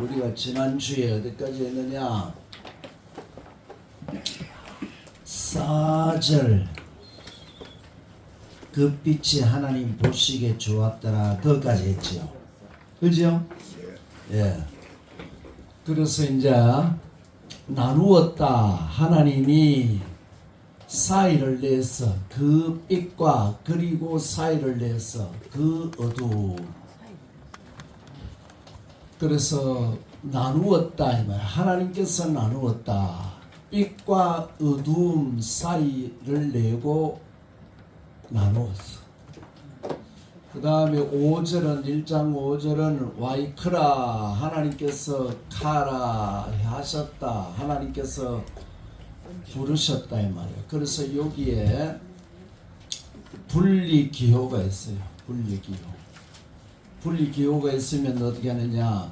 우리가 지난주에 어디까지 했느냐? 4절 그 빛이 하나님 보시기에 좋았더라 그것까지 했지요. 그죠? 예. 그래서 이제 나누었다. 하나님이 사이를 내서 그 빛과 그리고 사이를 내서 그 어두움. 그래서 나누었다 이 말. 하나님께서 나누었다. 빛과 어두움 사이를 내고 나누었어. 그 다음에 5절은 1장 5절은 와이크라 하나님께서 카라 하셨다. 하나님께서 부르셨다 이 말이에요. 그래서 여기에 분리기호가 있어요. 분리기호. 분리기호가 있으면 어떻게 하느냐?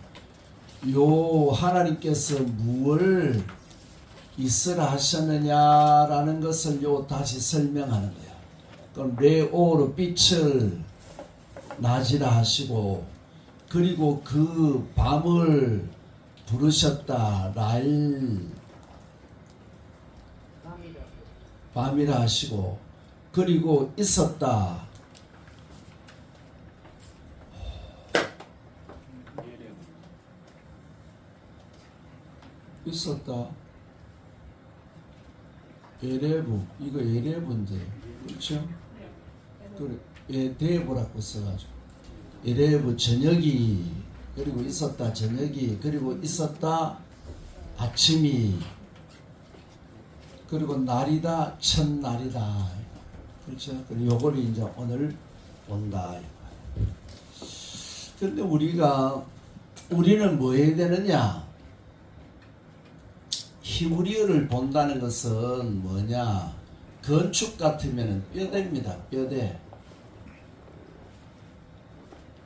요 하나님께서 무엇을 있으라 하셨느냐라는 것을 요 다시 설명하는 거예요. 그럼 레오로 빛을 낮이라 하시고 그리고 그 밤을 부르셨다. 밤이라 하시고 그리고 있었다. 있었다. 에레브 이거 에레브인데 그렇죠? 그래 에데브라고 써가지고 에레브 저녁이 그리고 있었다 저녁이 그리고 있었다 아침이 그리고 날이다 첫날이다 그렇죠? 그리고 요걸 이제 오늘 본다. 근데 우리는 뭐 해야 되느냐? 히브리어를 본다는 것은 뭐냐? 건축 같으면 뼈대입니다. 뼈대.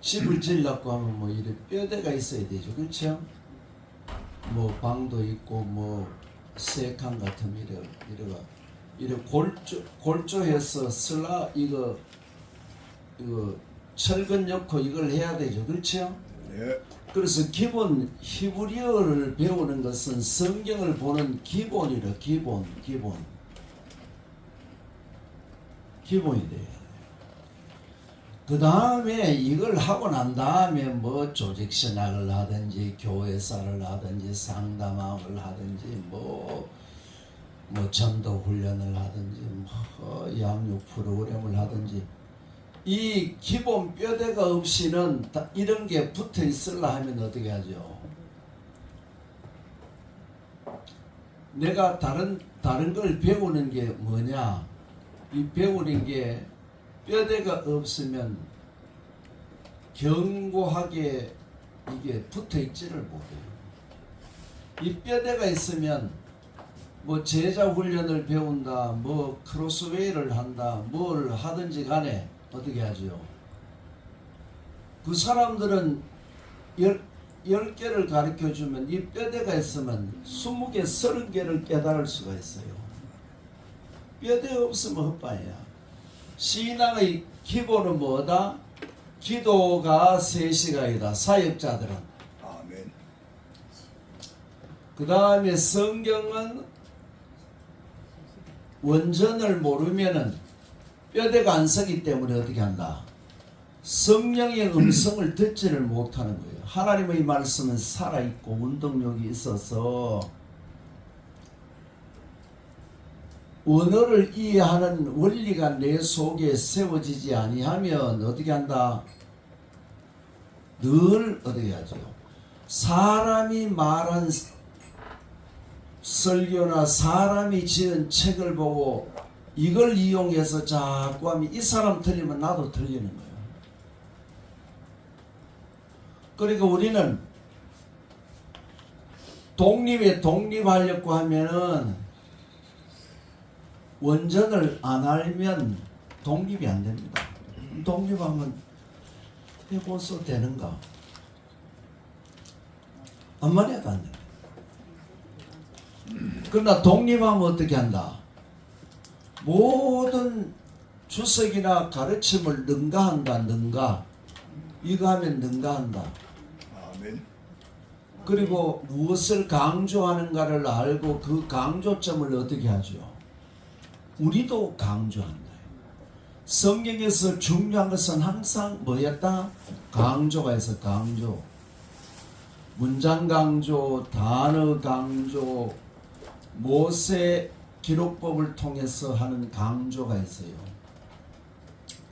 집을 지으려고 하면 뭐 이래 뼈대가 있어야 되죠. 그렇죠? 뭐 방도 있고 뭐 세칸 같으면 이래 골조해서 이거 철근 넣고 이걸 해야 되죠. 그렇죠? 네. 그래서 기본 히브리어를 배우는 것은 성경을 보는 기본이라 기본이 돼요. 그 다음에 이걸 하고 난 다음에 뭐 조직신학을 하든지 교회사를 하든지 상담학을 하든지 뭐 전도 훈련을 하든지 뭐 양육 프로그램을 하든지 이 기본 뼈대가 없이는 이런 게 붙어 있으려 하면 어떻게 하죠? 내가 다른 걸 배우는 게 뭐냐? 이 배우는 게 뼈대가 없으면 견고하게 이게 붙어 있지를 못해요. 이 뼈대가 있으면 뭐 제자 훈련을 배운다, 뭐 크로스웨이를 한다, 뭘 하든지 간에 어떻게 하죠? 그 사람들은 10개를 가르쳐 주면 이 뼈대가 있으면 20개, 30개를 깨달을 수가 있어요. 뼈대 없으면 헛바야. 신앙의 기본은 뭐다? 기도가 3시간이다. 사역자들은. 아멘. 그 다음에 성경은 원전을 모르면은 뼈대가 안 서기 때문에 어떻게 한다? 성령의 음성을 듣지를 못하는 거예요. 하나님의 말씀은 살아있고 운동력이 있어서 언어를 이해하는 원리가 내 속에 세워지지 아니하면 어떻게 한다? 늘 어떻게 하죠? 사람이 말한 설교나 사람이 지은 책을 보고 이걸 이용해서 자꾸 하면 이 사람 틀리면 나도 틀리는 거예요. 그러니까 우리는 독립하려고 하면은 원전을 안 알면 독립이 안 됩니다. 독립하면 해보소 되는가? 아무리 해도 안 됩니다. 그러나 독립하면 어떻게 한다? 모든 주석이나 가르침을 능가한다. 이거 하면 능가한다. 아멘. 그리고 무엇을 강조하는가를 알고 그 강조점을 어떻게 하죠? 우리도 강조한다. 성경에서 중요한 것은 항상 뭐였다? 강조가 있어. 강조. 문장 강조, 단어 강조, 모세 기록법을 통해서 하는 강조가 있어요.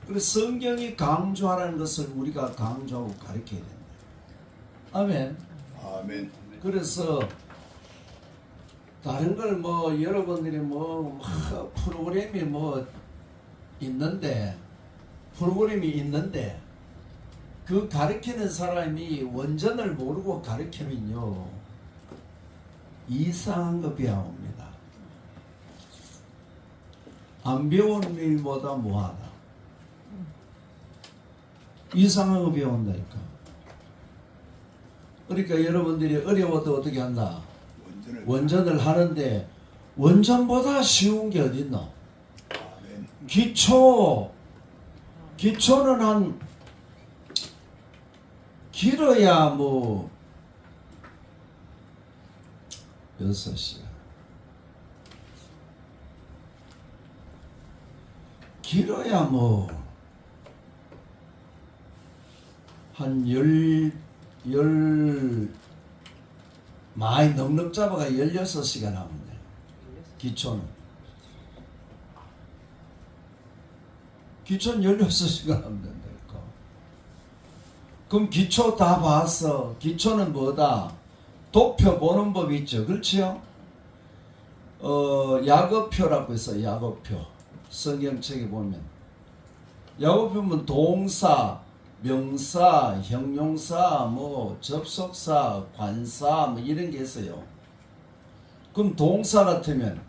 그래서 성경이 강조하라는 것을 우리가 강조하고 가르쳐야 된다. 아멘. 아멘. 그래서 다른 걸 뭐 여러분들이 뭐 프로그램이 뭐 있는데 그 가르치는 사람이 원전을 모르고 가르치면요 이상한 거 배워옵니다. 안 배운 일보다 뭐하다. 이상한 거 배운다니까. 그러니까 여러분들이 어려워도 어떻게 한다? 원전을 하는데 원전보다 쉬운 게 어딨노? 기초는 한 길어야 뭐 6시간, 길어야 뭐 한 많이 넉넉 잡아가 16시간 하면 돼. 기초는 16시간 하면 된다니까. 그럼 기초 다 봤어. 기초는 뭐다? 도표 보는 법 있죠. 그렇지요? 약어표라고 있어. 약어표. 성경책에 보면 약어표면 동사, 명사, 형용사, 뭐 접속사, 관사 뭐 이런 게 있어요. 그럼 동사 같으면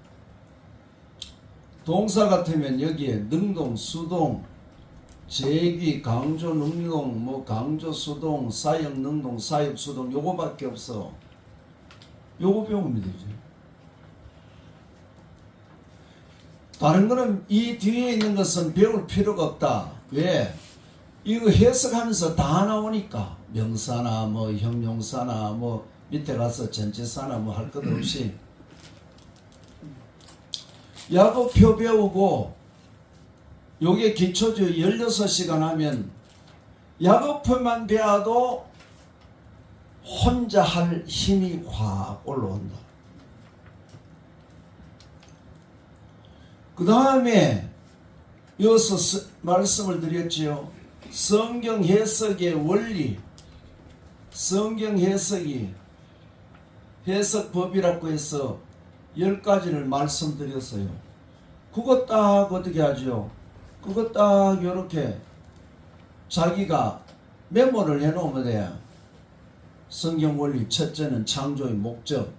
여기에 능동, 수동, 제기, 강조, 능동, 뭐 강조, 수동, 사역, 능동, 사역, 수동 요거밖에 없어. 요거 배우면 되지. 다른 거는 이 뒤에 있는 것은 배울 필요가 없다. 왜? 이거 해석하면서 다 나오니까 명사나 뭐 형용사나 뭐 밑에 가서 전체사나 뭐 할 것 없이 약어표 배우고 요게 기초죠. 16시간 하면 약어표만 배워도 혼자 할 힘이 확 올라온다. 그 다음에 여기서 말씀을 드렸지요. 성경 해석의 원리, 성경 해석이 해석법이라고 해서 10가지를 말씀드렸어요. 그거 딱 어떻게 하죠? 그거 딱 이렇게 자기가 메모를 해놓으면 돼요. 성경 원리 첫째는 창조의 목적.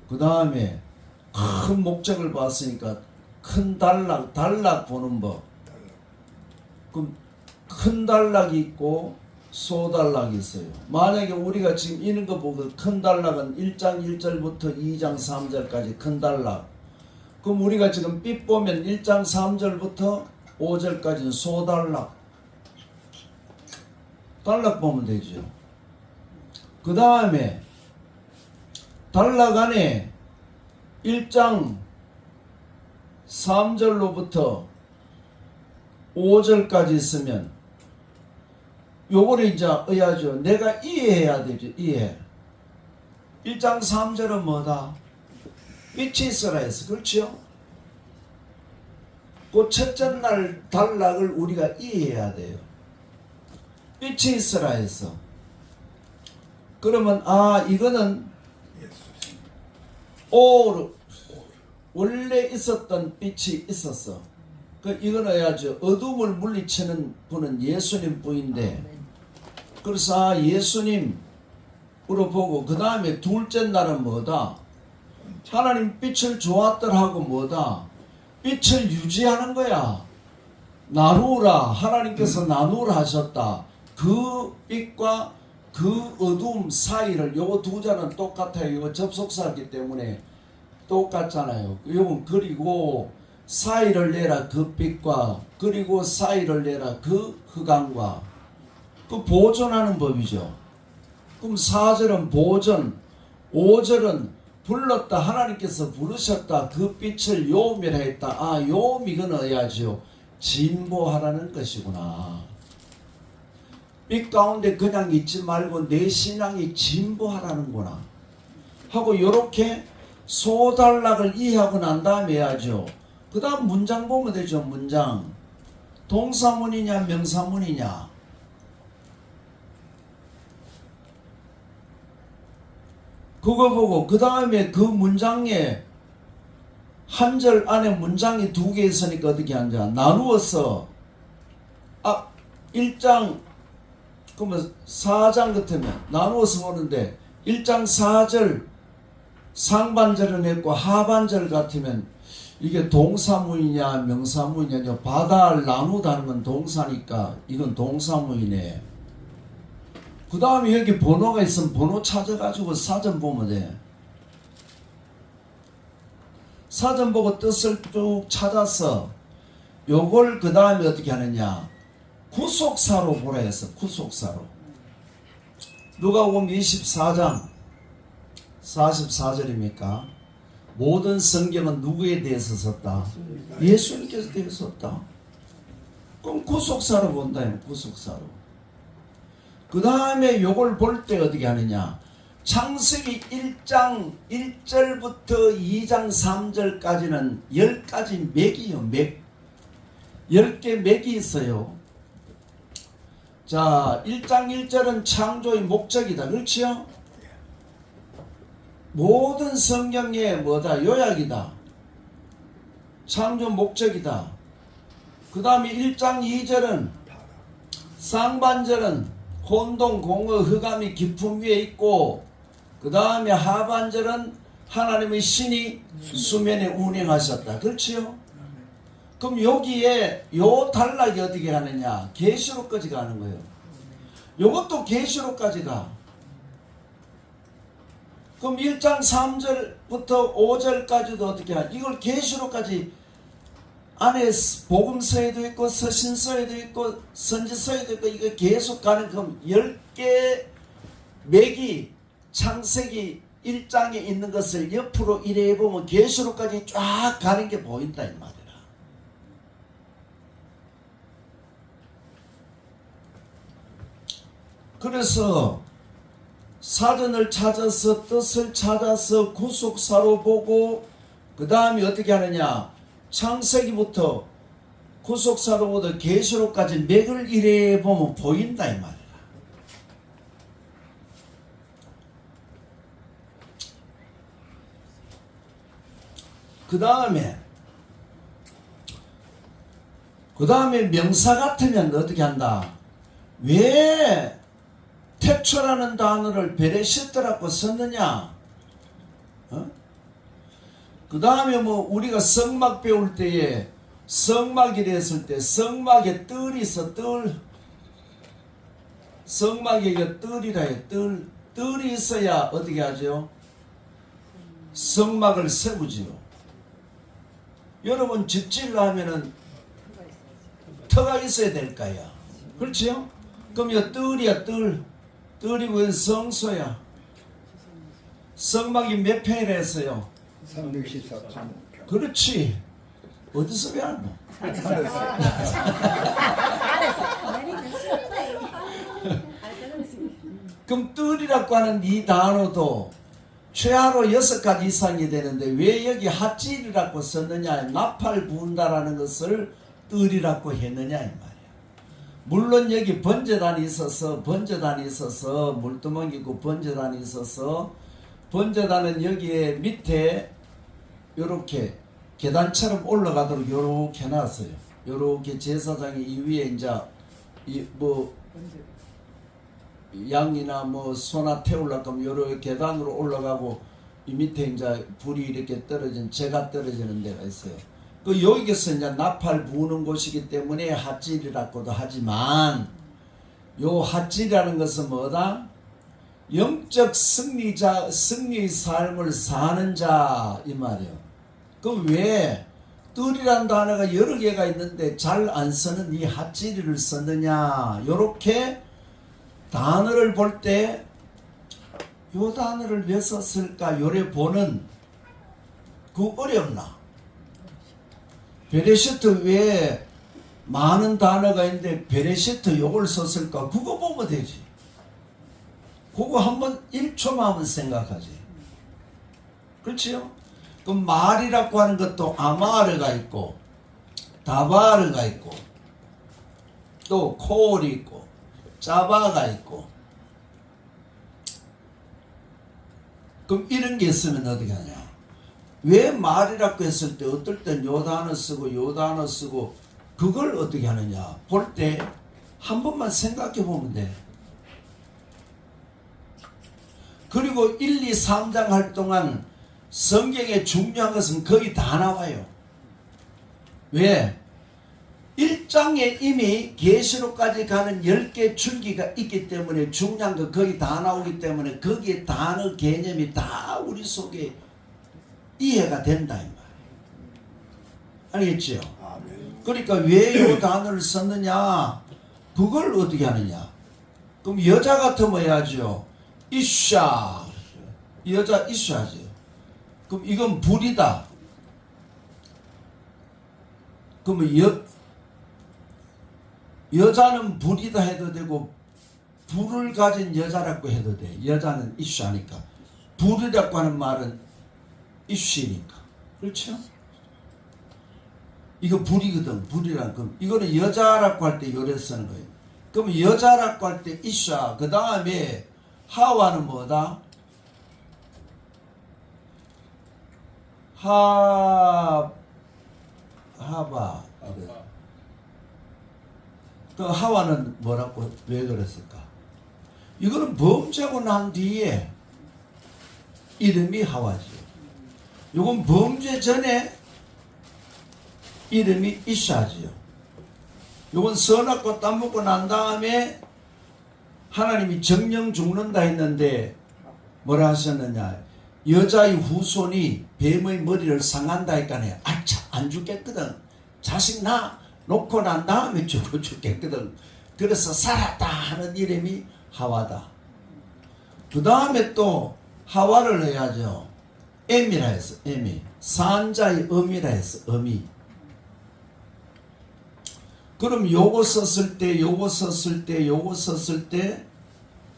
그 다음에 큰 목적을 봤으니까 큰 단락 보는 법. 그럼 큰 단락이 있고 소단락이 있어요. 만약에 우리가 지금 이런 거 보고 큰 단락은 1장 1절부터 2장 3절까지 큰 단락. 그럼 우리가 지금 삐 보면 1장 3절부터 5절까지는 소단락. 단락 보면 되죠. 그 다음에 단락 안에 1장 3절로부터 5절까지 있으면 요거를 이제 의하죠. 내가 이해해야 되죠. 이해. 1장 3절은 뭐다? 빛이 있어라 했어. 그렇죠? 그 첫째 날 단락을 우리가 이해해야 돼요. 빛이 있어라 했어. 그러면 이거는 원래 있었던 빛이 있었어. 이건 해야죠. 어둠을 물리치는 분은 예수님 분인데, 그래서 예수님으로 보고, 그 다음에 둘째 날은 뭐다? 하나님 빛을 주었더라고 뭐다? 빛을 유지하는 거야. 나누라. 하나님께서 나누라 하셨다. 그 빛과 그 어둠 사이를, 요거 두 자는 똑같아요. 이거 접속사이기 때문에 똑같잖아요. 요건 그리고 사이를 내라 그 빛과, 그리고 사이를 내라 그 흑암과. 그 보존하는 법이죠. 그럼 4절은 보존, 5절은 불렀다, 하나님께서 부르셨다, 그 빛을 요멸했다. 아, 요임 이건 어야지요. 진보하라는 것이구나. 빛 가운데 그냥 있지 말고 내 신앙이 진보하라는구나 하고 요렇게 소단락을 이해하고 난 다음에 해야죠. 그 다음 문장 보면 되죠. 문장 동사문이냐 명사문이냐. 그거 보고 그 다음에 그 문장에 한 절 안에 문장이 두 개 있으니까 어떻게 하냐. 나누어서 1장 그러면 4장 같으면 나누어서 보는데 1장 4절 상반절은 했고 하반절 같으면 이게 동사문이냐 명사문이냐. 바다를 나누다는 건 동사니까 이건 동사문이네. 그 다음에 여기 번호가 있으면 번호 찾아가지고 사전 보면 돼. 사전 보고 뜻을 쭉 찾아서 요걸 그 다음에 어떻게 하느냐. 구속사로 보라 했어. 구속사로. 누가복음 24장 44절입니까? 모든 성경은 누구에 대해서 썼다? 예수님께서 대해서 썼다. 그럼 구속사로 본다. 구속사로. 그 다음에 요걸 볼 때 어떻게 하느냐. 창세기 1장 1절부터 2장 3절까지는 10가지 맥이요. 맥. 10개 맥이 있어요. 자, 1장 1절은 창조의 목적이다. 그렇지요? 모든 성경의 뭐다? 요약이다. 창조 목적이다. 그 다음에 1장 2절은 상반절은 혼동, 공허, 흑암이 깊음 위에 있고 그 다음에 하반절은 하나님의 신이 수면에 운행하셨다. 그렇지요? 그럼 여기에 요 단락이 어떻게 가느냐. 계시록까지 가는 거예요. 요것도 계시록까지 가. 그럼 1장 3절부터 5절까지도 어떻게 하냐. 이걸 계시록까지 안에 복음서에도 있고 서신서에도 있고 선지서에도 있고 이거 계속 가는 그럼 10개 맥이 창세기 1장에 있는 것을 옆으로 이래 보면 계시록까지 쫙 가는 게 보인다 이 말이라. 그래서 사전을 찾아서 뜻을 찾아서 구속사로 보고 그 다음에 어떻게 하느냐. 창세기부터 구속사로부터 계시록까지 맥을 이래 보면 보인다 이 말이야. 그 다음에 명사 같으면 어떻게 한다. 왜 태초라는 단어를 베레시트라고 썼느냐. 그 다음에 뭐 우리가 성막 배울 때에 성막이라 했을 때 성막에 뜰이 있어. 뜰. 성막에 뜰이라 해. 뜰이 있어야 어떻게 하죠? 성막을 세우지요. 여러분 집 지으려면은 터가 있어야 될 거야. 그렇지요? 그럼 이 뜰이야. 뜰이고 성소야. 성막이 몇 평이라 했어요? 314.5평. 그렇지. 어디서 배웠노? 그럼 뜰이라고 하는 이 단어도 최하로 6가지 이상이 되는데 왜 여기 핫질이라고 썼느냐. 나팔 부은다라는 것을 뜰이라고 했느냐 이 말이야. 물론 여기 번제단이 있어서 물두멍이 있고 번제단이 있어서 번제단은 여기에 밑에 요렇게 계단처럼 올라가도록 요렇게 해놨어요. 요렇게 제사장이 이 위에 이제 양이나 소나 태우려고 하면 요렇게 계단으로 올라가고 이 밑에 이제 불이 이렇게 떨어진 재가 떨어지는 데가 있어요. 그 여기서 이제 나팔 부는 곳이기 때문에 핫질이라고도 하지만 요 핫질이라는 것은 뭐다? 영적 승리의 삶을 사는 자 이 말이에요. 그럼 왜 뜰이라는 단어가 여러 개가 있는데 잘 안 쓰는 이 핫질이를 썼느냐. 요렇게 단어를 볼 때 요 단어를 왜 썼을까 요래 보는 그 어렵나? 베레시트 외에 많은 단어가 있는데 베레시트 요걸 썼을까? 그거 보면 되지. 그거 한번 1초만 한번 생각하지. 그렇지요? 그럼 말이라고 하는 것도 아마르가 있고 다바르가 있고 또 콜이 있고 짜바가 있고 그럼 이런 게 있으면 어떻게 하냐? 왜 말이라고 했을 때 어떨 땐 요 단어 쓰고 요 단어 쓰고 그걸 어떻게 하느냐? 볼 때 한 번만 생각해 보면 돼. 그리고 1, 2, 3장 할 동안 성경에 중요한 것은 거의 다 나와요. 왜? 1장에 이미 계시록까지 가는 10개 줄기가 있기 때문에 중요한 거 거의 다 나오기 때문에 거기에 단어 개념이 다 우리 속에 이해가 된다 이 말. 알겠죠? 그러니까 왜 이 단어를 썼느냐? 그걸 어떻게 하느냐? 그럼 여자 같으면 해야죠. 이샤. 여자 이샤죠. 그럼 이건 불이다. 그러면 여자는 불이다 해도 되고 불을 가진 여자라고 해도 돼. 여자는 이슈하니까. 불이라고 하는 말은 이슈니까. 그렇죠? 이거 불이거든. 불이란 거. 이거는 여자라고 할 때 요래 쓰는 거예요. 그럼 여자라고 할 때 이슈. 그 다음에 하와는 뭐다? 하바. 그 하와는 뭐라고 왜 그랬을까? 이거는 범죄하고 난 뒤에 이름이 하와지. 이건 범죄 전에 이름이 이샤지요. 이건 선악과 땀 먹고 난 다음에 하나님이 정령 죽는다 했는데 뭐라 하셨느냐? 여자의 후손이 뱀의 머리를 상한다 했까네. 아차 안 죽겠거든. 자식 나 놓고 난 다음에 죽겠거든. 그래서 살았다 하는 이름이 하와다. 그 다음에 또 하와를 해야죠. 에미라 했어. 에미. 산자의 어미라 했어. 어미. 그럼 요거 썼을 때 요거 썼을 때 요거 썼을 때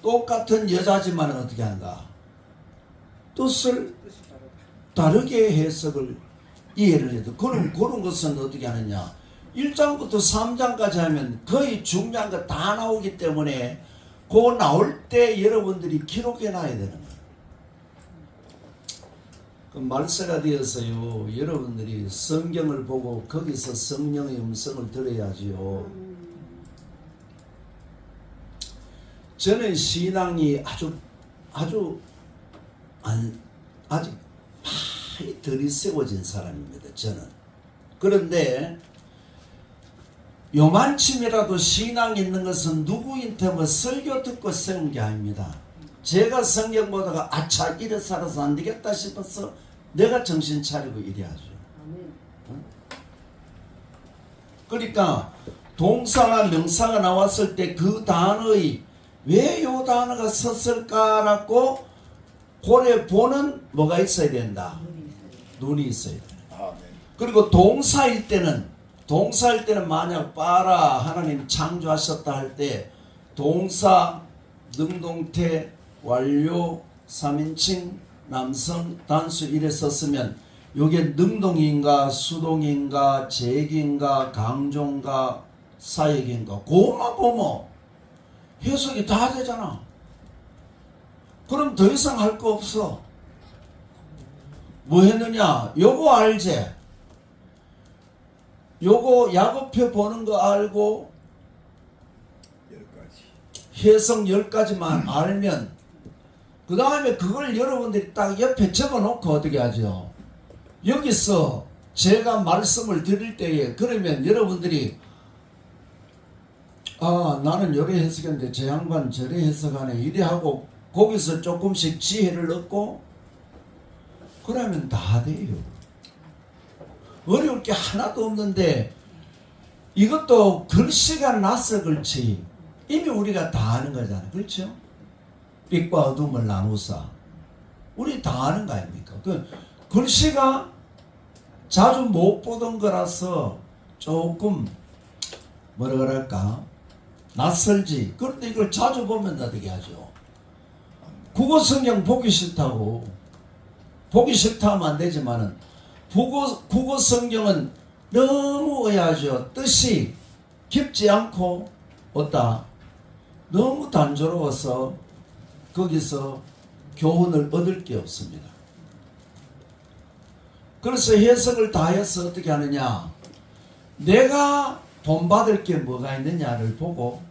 똑같은 여자지만 어떻게 한다? 뜻을 다르게 해석을 이해를 해도 그런 것은 어떻게 하느냐? 1장부터 3장까지 하면 거의 중요한 거 다 나오기 때문에 그거 나올 때 여러분들이 기록해 놔야 되는 거예요. 그 말세가 되어서요, 여러분들이 성경을 보고 거기서 성령의 음성을 들어야지요. 저는 신앙이 아직 많이 들이세워진 사람입니다. 저는. 그런데 요만큼이라도 신앙이 있는 것은 누구인테 뭐 설교 듣고 세운 게 아닙니다. 제가 성경 보다가 아차 이래 살아서 안 되겠다 싶어서 내가 정신 차리고 이래야죠. 그러니까 동사나 명사가 나왔을 때 그 단어의 왜 요 단어가 썼을까라고 고려 보는 뭐가 있어야 된다. 눈이 있어야 된다. 그리고 동사일 때는 만약 빠라 하나님 창조하셨다 할 때 동사, 능동태, 완료, 3인칭, 남성, 단수 이래 썼으면 요게 능동인가 수동인가 제기인가 강조인가 사역인가 그것만 보면 해석이 다 되잖아. 그럼 더 이상 할 거 없어. 뭐 했느냐? 요거 알지? 요거 야곱표 보는 거 알고 10가지. 해석 10가지만 알면 그 다음에 그걸 여러분들이 딱 옆에 적어놓고 어떻게 하죠? 여기서 제가 말씀을 드릴 때에 그러면 여러분들이 아 나는 요래 해석했는데 제 양반 저래 해석하네 이래 하고 거기서 조금씩 지혜를 얻고 그러면 다 돼요. 어려울 게 하나도 없는데 이것도 글씨가 나서 그렇지 이미 우리가 다 아는 거잖아요. 그렇죠? 빛과 어둠을 나누사. 우리 다 아는 거 아닙니까? 그 글씨가 자주 못 보던 거라서 조금 뭐라 그럴까 낯설지. 그런데 이걸 자주 보면 어떻게 하죠? 국어 성경 보기 싫다고 보기 싫다 하면 안 되지만은 국어 성경은 너무 의아하죠. 뜻이 깊지 않고 어따 너무 단조로워서 거기서 교훈을 얻을 게 없습니다. 그래서 해석을 다 해서 어떻게 하느냐, 내가 돈 받을 게 뭐가 있느냐를 보고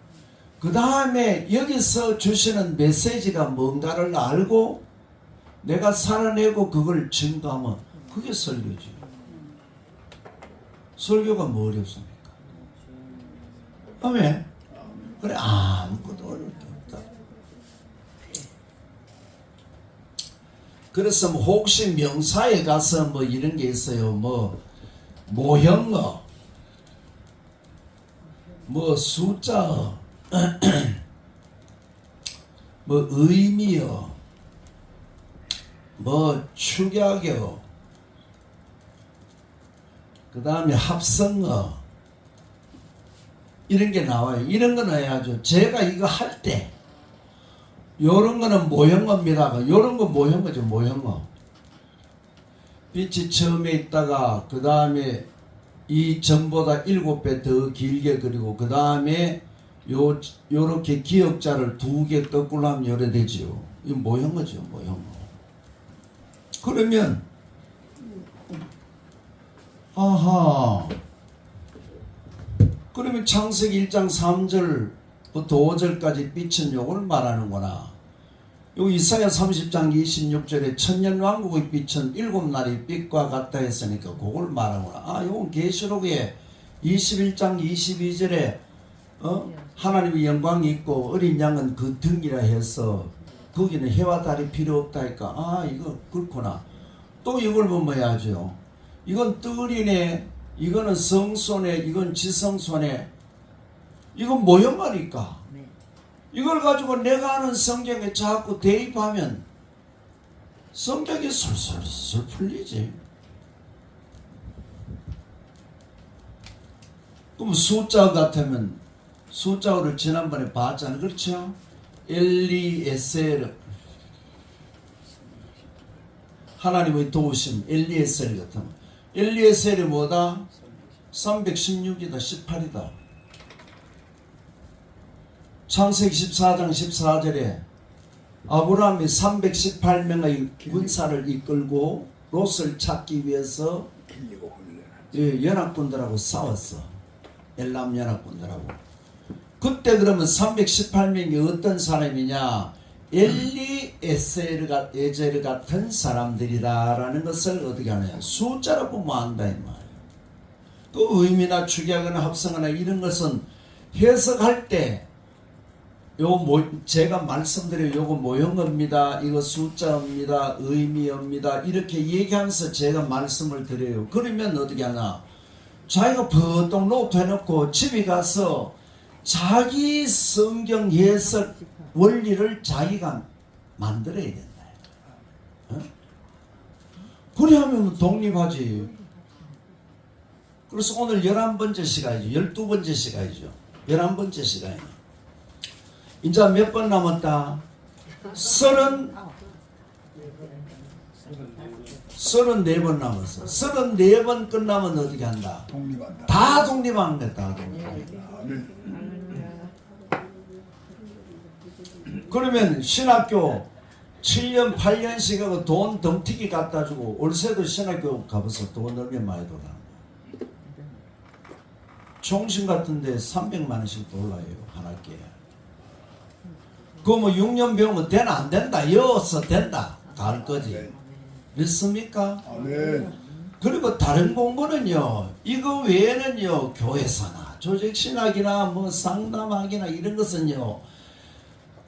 그 다음에 여기서 주시는 메시지가 뭔가를 알고 내가 살아내고 그걸 증거하면 그게 설교지. 설교가 뭐 어렵습니까? 아멘. 그래, 아무것도 어려울 게 없다. 그래서 뭐 혹시 명사에 가서 뭐 이런 게 있어요. 뭐 모형어, 뭐 숫자어, 뭐 의미어, 뭐 축약어, 그 다음에 합성어, 이런 게 나와요. 이런 거는 해야죠. 제가 이거 할 때 요런 거는 모형어입니다. 요런 거 모형어죠. 모형어. 빛이 처음에 있다가 그 다음에 이 점보다 7배 더 길게 그리고 그 다음에 요렇게 기역자를 2개 거꾸로 하면 요래 되지요. 이거 모형어죠. 모형어. 그러면 아하, 그러면 창세기 1장 3절부터 5절까지 빛은 요걸 말하는구나. 요 이사야 30장 26절에 천년왕국의 빛은 7날의 빛과 같다 했으니까 그걸 말하는구나. 아, 요건 계시록에 21장 22절에 하나님의 영광이 있고 어린 양은 그 등이라 해서 거기는 해와 달이 필요 없다니까. 아, 이거 그렇구나. 또 이걸 보면 해야죠. 이건 뜰이네, 이거는 성소네, 이건 지성소네. 이건 모형하니까. 이걸 가지고 내가 아는 성경에 자꾸 대입하면 성경이 술술술 풀리지. 그럼 숫자 같으면 숫자를 지난번에 봤잖아요. 그렇죠? 엘리에셀, 하나님의 도우심, 엘리에셀 같으면 엘리에셀이 뭐다? 316이다 18이다. 창세기 14장 14절에 아브라함이 318명의 군사를 이끌고 롯을 찾기 위해서 연합군들하고 싸웠어. 엘람 연합군들하고. 그때 그러면 318명이 어떤 사람이냐? 엘리에셀 같은 사람들이다라는 것을 어떻게 하느냐? 숫자로 보면 안다 이 말이에요. 그 의미나 축약이나 합성이나 이런 것은 해석할 때 제가 말씀드린 요거 모형어입니다. 이거 숫자입니다. 의미입니다. 이렇게 얘기하면서 제가 말씀을 드려요. 그러면 어떻게 하나? 자기가 보통 노트 해놓고 집에 가서 자기 성경 해석 원리를 자기가 만들어야 된다. 어? 그래 하면 독립하지. 그래서 오늘 11번째 시간이죠. 12번째 시간이죠. 11번째 시간이에요. 이제 몇 번 남았다? 34번 남았어. 34번 끝나면 어떻게 한다? 독립한다. 다 독립하는 거야. 다 독립. 그러면 신학교 7년 8년씩 하고 돈 덤튀기 갖다 주고 올세도 신학교 가봐서 돈 얼마 많이 돌아. 총신 같은데 300만 원씩 돌아요. 한 학기에. 그거 뭐 6년 배우면 되나 안 된다. 여서 된다. 갈 거지. 믿습니까? 아멘. 그리고 다른 공부는요. 이거 외에는요. 교회사나 조직신학이나 뭐 상담학이나 이런 것은요.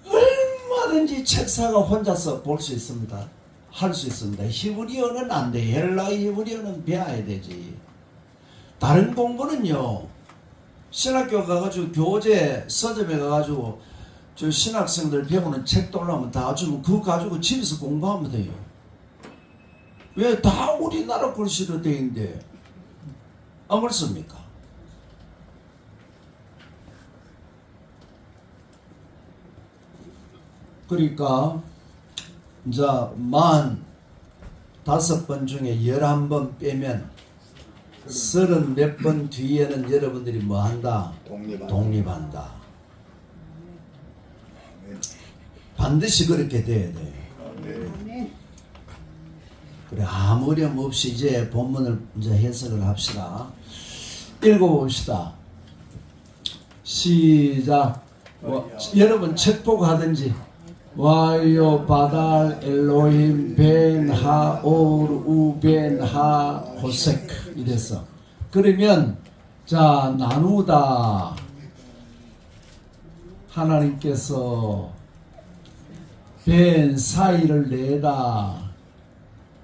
얼마든지 책 사가 혼자서 볼 수 있습니다. 할 수 있습니다. 히브리어는 안 돼. 헬라 히브리어는 배워야 되지. 다른 공부는요. 신학교 가가지고 교재 서점에 가가지고 저 신학생들 배우는 책 돌라면 다 주면 그거 가지고 집에서 공부하면 돼요. 왜 다 우리나라 글씨로 돼 있는데 안 그렇습니까? 그러니까 이제 45번 중에 11번 빼면 30몇 번 뒤에는 여러분들이 뭐 한다? 독립한다. 반드시 그렇게 돼야 돼요. 그래, 아무 어려움 없이 이제 본문을 이제 해석을 합시다. 읽어봅시다. 시작. 여러분 책 보고 하든지. 와요 바달 엘로힘 벤 하오르 우벤 하 호세크 이래서 그러면 자 나누다 하나님께서 벤 사이를 내다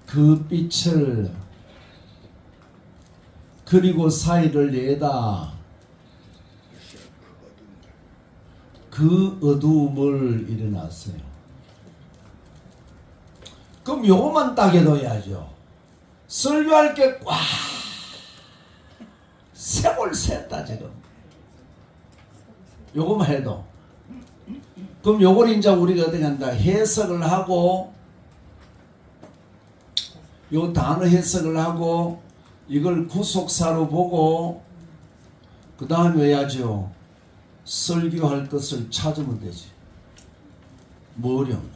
그 빛을 그리고 사이를 내다 그 어두움을 일어났어요. 그럼 요것만 딱 해둬야죠. 설교할 게 꽉 세골 샜다 지금. 요것만 해도. 그럼 요걸 이제 우리가 어떻게 한다? 해석을 하고 요 단어 해석을 하고 이걸 구속사로 보고 그 다음에 해야죠. 설교할 것을 찾으면 되지. 뭐 어려운 거.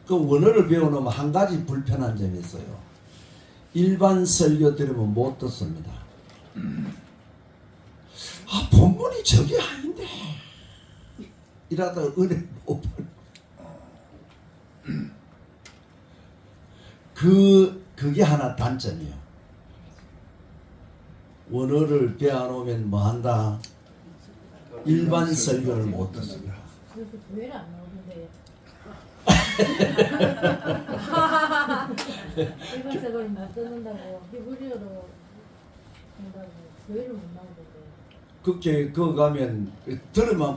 그 원어를 배워놓으면 한 가지 불편한 점이 있어요. 일반 설교 들으면 못 듣습니다. 아 본문이 저게 아닌데 이러다가 은혜 못 받는 그게 하나 단점이에요. 원어를 배워놓으면 뭐 한다? 일반 설교를 못 듣습니다. 그래서 교회를 안 나오는데 일반 설교를 못 듣는다고 히브리어로 한다고 교회를 못 나오던데. 그렇게 그거 가면 들으면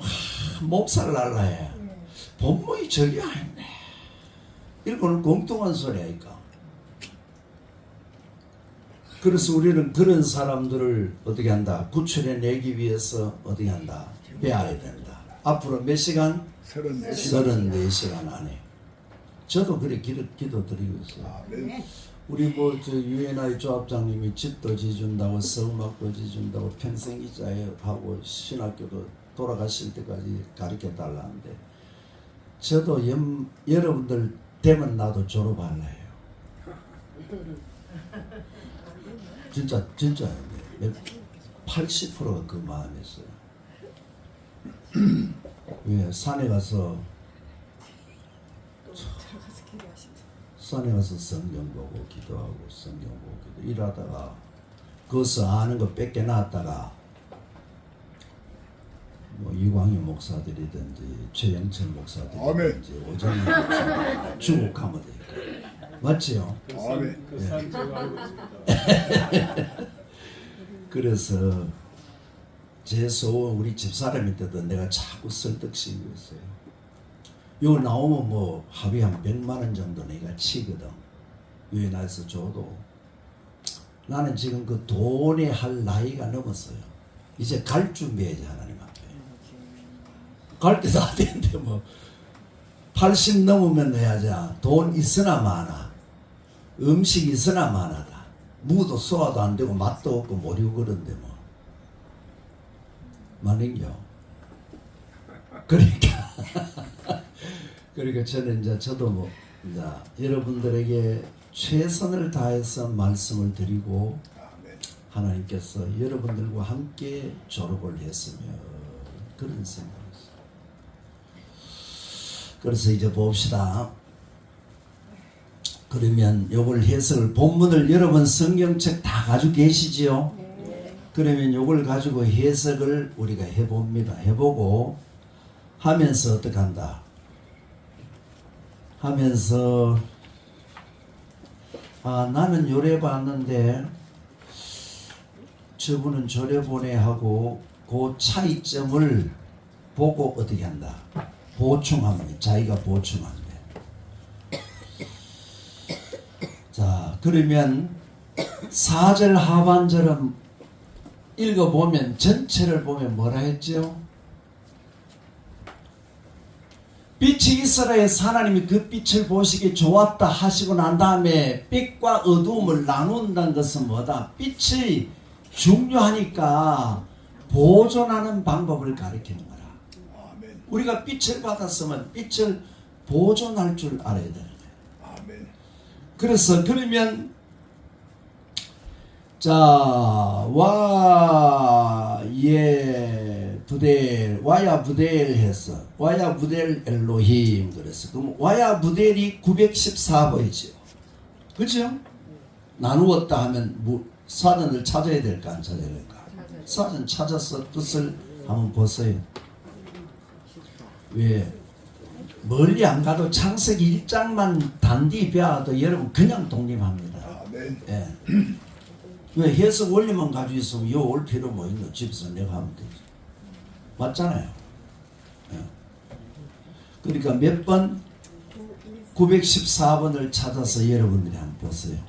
목살을 날라해. 본문이 저게 아닌데. 이거는 공통한 소리니까. 그래서 우리는 그런 사람들을 어떻게 한다? 구출해내기 위해서 어떻게 한다? 배워야 된다. 앞으로 몇 시간? 34시간 안에. 저도 그래 기도 드리고 있어요. 우리 뭐 저 UNI 조합장님이 집도 지준다고 성막도 지준다고 평생이자에 하고 신학교도 돌아가실 때까지 가르쳐 달라는데 저도 여러분들 되면 나도 졸업할래요. 진짜 80%가 그 마음이었어요. 왜 산에 가서 성경 보고 기도하고 성경 보고 기도 일하다가 거기서 아는 거 뺏겨놨다가 뭐 이광희 목사들이든지 최영철 목사들이든지 오정희 목사들 주목하면 되니까 맞지요? 아멘. 그래서 제 소원 우리 집사람한테도 내가 자꾸 설득시키고 있어요. 요 나오면 뭐 하루에 한 100만 원 정도 내가 치거든. 유엔에서 줘도 나는 지금 그 돈에 할 나이가 넘었어요. 이제 갈 준비해야지 하나님 앞에. 갈 때 다 되는데 뭐 80 넘으면 해야지. 돈 있으나 많아. 음식 있으나 많아다. 무도 소화도 안 되고 맛도 없고 모르고 그런데 뭐 많은겨. 그러니까 저는 이제 저도 뭐 이제 여러분들에게 최선을 다해서 말씀을 드리고 하나님께서 여러분들과 함께 졸업을 했으면 그런 생각이었어요. 그래서 이제 봅시다. 그러면 요걸 해석을 본문을 여러분 성경책 다 가지고 계시지요? 그러면 요걸 가지고 해석을 우리가 해봅니다. 해보고 하면서 어떻게 한다? 하면서 나는 요래 봤는데 저분은 저래보내 하고 그 차이점을 보고 어떻게 한다? 보충합니다. 자기가 보충합니다. 자, 그러면 4절 하반절은 읽어보면 전체를 보면 뭐라 했죠? 빛이 있으라 해서 하나님이 그 빛을 보시기 좋았다 하시고 난 다음에 빛과 어두움을 나눈다는 것은 뭐다? 빛이 중요하니까 보존하는 방법을 가르치는 거라. 아멘. 우리가 빛을 받았으면 빛을 보존할 줄 알아야 되는 거예요. 아멘. 그래서 그러면 자, 와야 부델 해서 와야 부델 엘로힘 그래서 그럼 와야 부델이 914번이죠. 그죠? 나누었다 하면 사전을 찾아야 될까 안 찾아야 될까? 사전 찾아서 뜻을 한번 보세요. 왜? 멀리 안 가도 창세기 1장만 단디 배워도 여러분 그냥 독립합니다. 아멘. 예. 왜 해석 원리만 가지고 있으면 요 올 필요 뭐 있노? 집에서 내가 하면 되지. 맞잖아요. 예. 그러니까 몇 번? 914번을 찾아서 여러분들이 한번 보세요.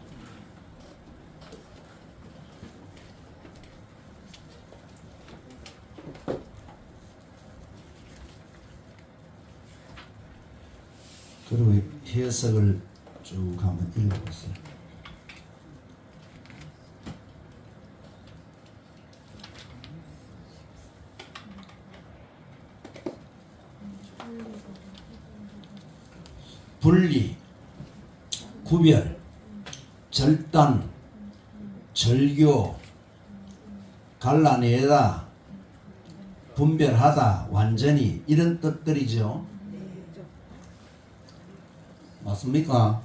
그리고 해석을 쭉 한번 읽어보세요. 분리, 구별, 절단, 절교, 갈라내다, 분별하다, 완전히 이런 뜻들이죠. 맞습니까?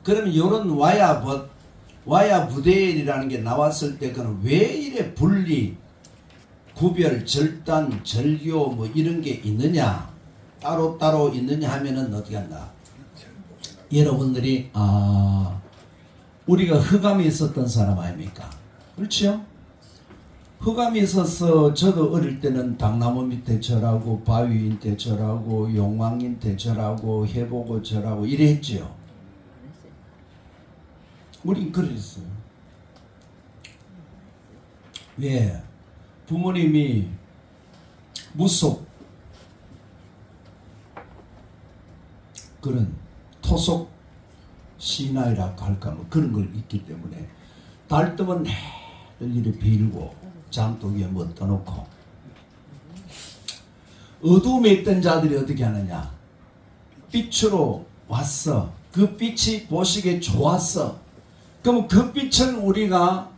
그러면 이런 와야 부대일이라는 게 나왔을 때 그는 왜 이래 분리, 구별, 절단, 절교 뭐 이런 게 있느냐? 따로따로 있느냐 하면은 어떻게 한다? 여러분들이 우리가 흑암이 있었던 사람 아닙니까? 그렇죠? 흑암이 있어서 저도 어릴 때는 당나무 밑에 절하고 바위 밑에 절하고 용왕 밑에 절하고 해보고 절하고 이래 했지요. 우린 그랬어요. 왜? 부모님이 무속 그런 토속 신화이라고 할까 뭐 그런 걸 있기 때문에 달 뜨면 늘 이렇게 빌고 장독에 뭐 떠놓고 어두움에 있던 자들이 어떻게 하느냐? 빛으로 왔어. 그 빛이 보시기에 좋았어. 그럼 그 빛을 우리가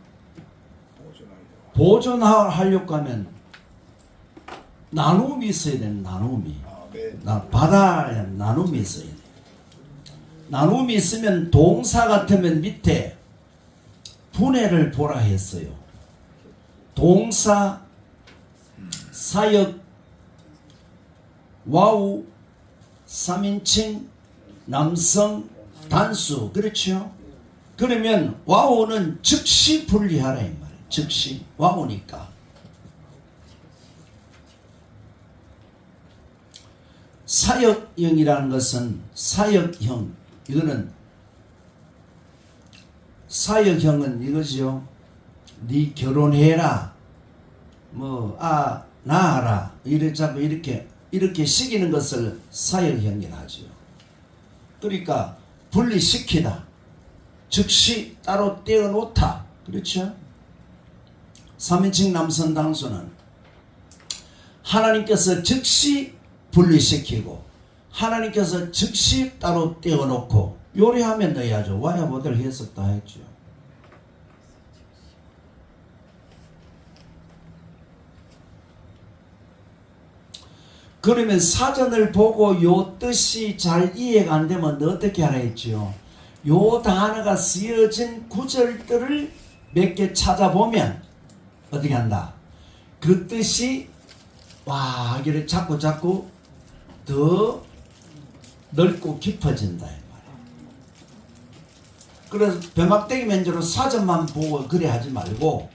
보존하려고 하면 나눔이 있어야 되는 나눔이. 받아야 나눔이 있어야 돼. 나눔이 있으면 동사 같으면 밑에 분해를 보라 했어요. 동사, 사역, 와우, 3인칭, 남성, 단수. 그렇죠? 그러면 와우는 즉시 분리하라 이 말이에요. 즉시 와우니까. 사역형이라는 것은 사역형. 이거는 사역형은 이거지요. 네 결혼해라. 뭐 낳아라. 이래 자꾸 이렇게 시키는 것을 사역형이라 하죠. 그러니까 분리시키다. 즉시 따로 떼어놓다. 그렇죠? 3인칭 남성 당수는 하나님께서 즉시 분리시키고 하나님께서 즉시 따로 떼어놓고 요리하면 넣어야죠. 와야 모델 해석 다 했죠. 그러면 사전을 보고 요 뜻이 잘 이해가 안 되면 어떻게 하라 했지요? 요 단어가 쓰여진 구절들을 몇 개 찾아보면 어떻게 한다? 그 뜻이 와 이렇게 자꾸 더 넓고 깊어진다 이 말이야. 그래서 배막대기 면제로 사전만 보고 그래 하지 말고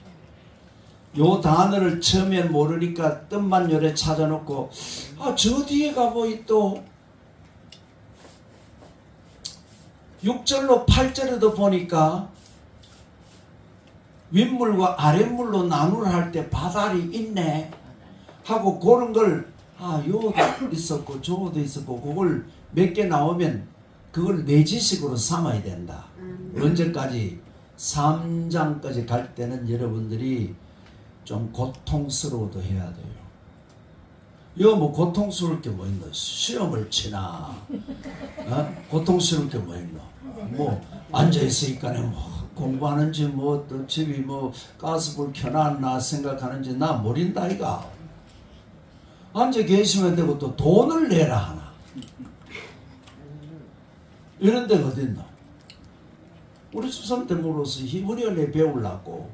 요 단어를 처음엔 모르니까 뜻만 요래 찾아놓고 저 뒤에 가보이 또 6절로 8절에도 보니까 윗물과 아랫물로 나누라 할 때 바다리 있네 하고 그런 걸 요도 있었고 저도 있었고 그걸 몇 개 나오면 그걸 내 지식으로 삼아야 된다. 언제까지? 3장까지 갈 때는 여러분들이 좀 고통스러워도 해야 돼요. 이거 뭐 고통스러울 게 뭐 있노? 시험을 치나? 고통스러울 게 뭐 있노? 뭐 앉아있으니까 뭐 공부하는지 뭐 또 집이 뭐 가스불 켜놨나 생각하는지 나 모른다 이가. 앉아 계시면 되고 또 돈을 내라 하나. 이런 데가 어딨나? 우리 수산 때 물어서 히브리어를 배우려고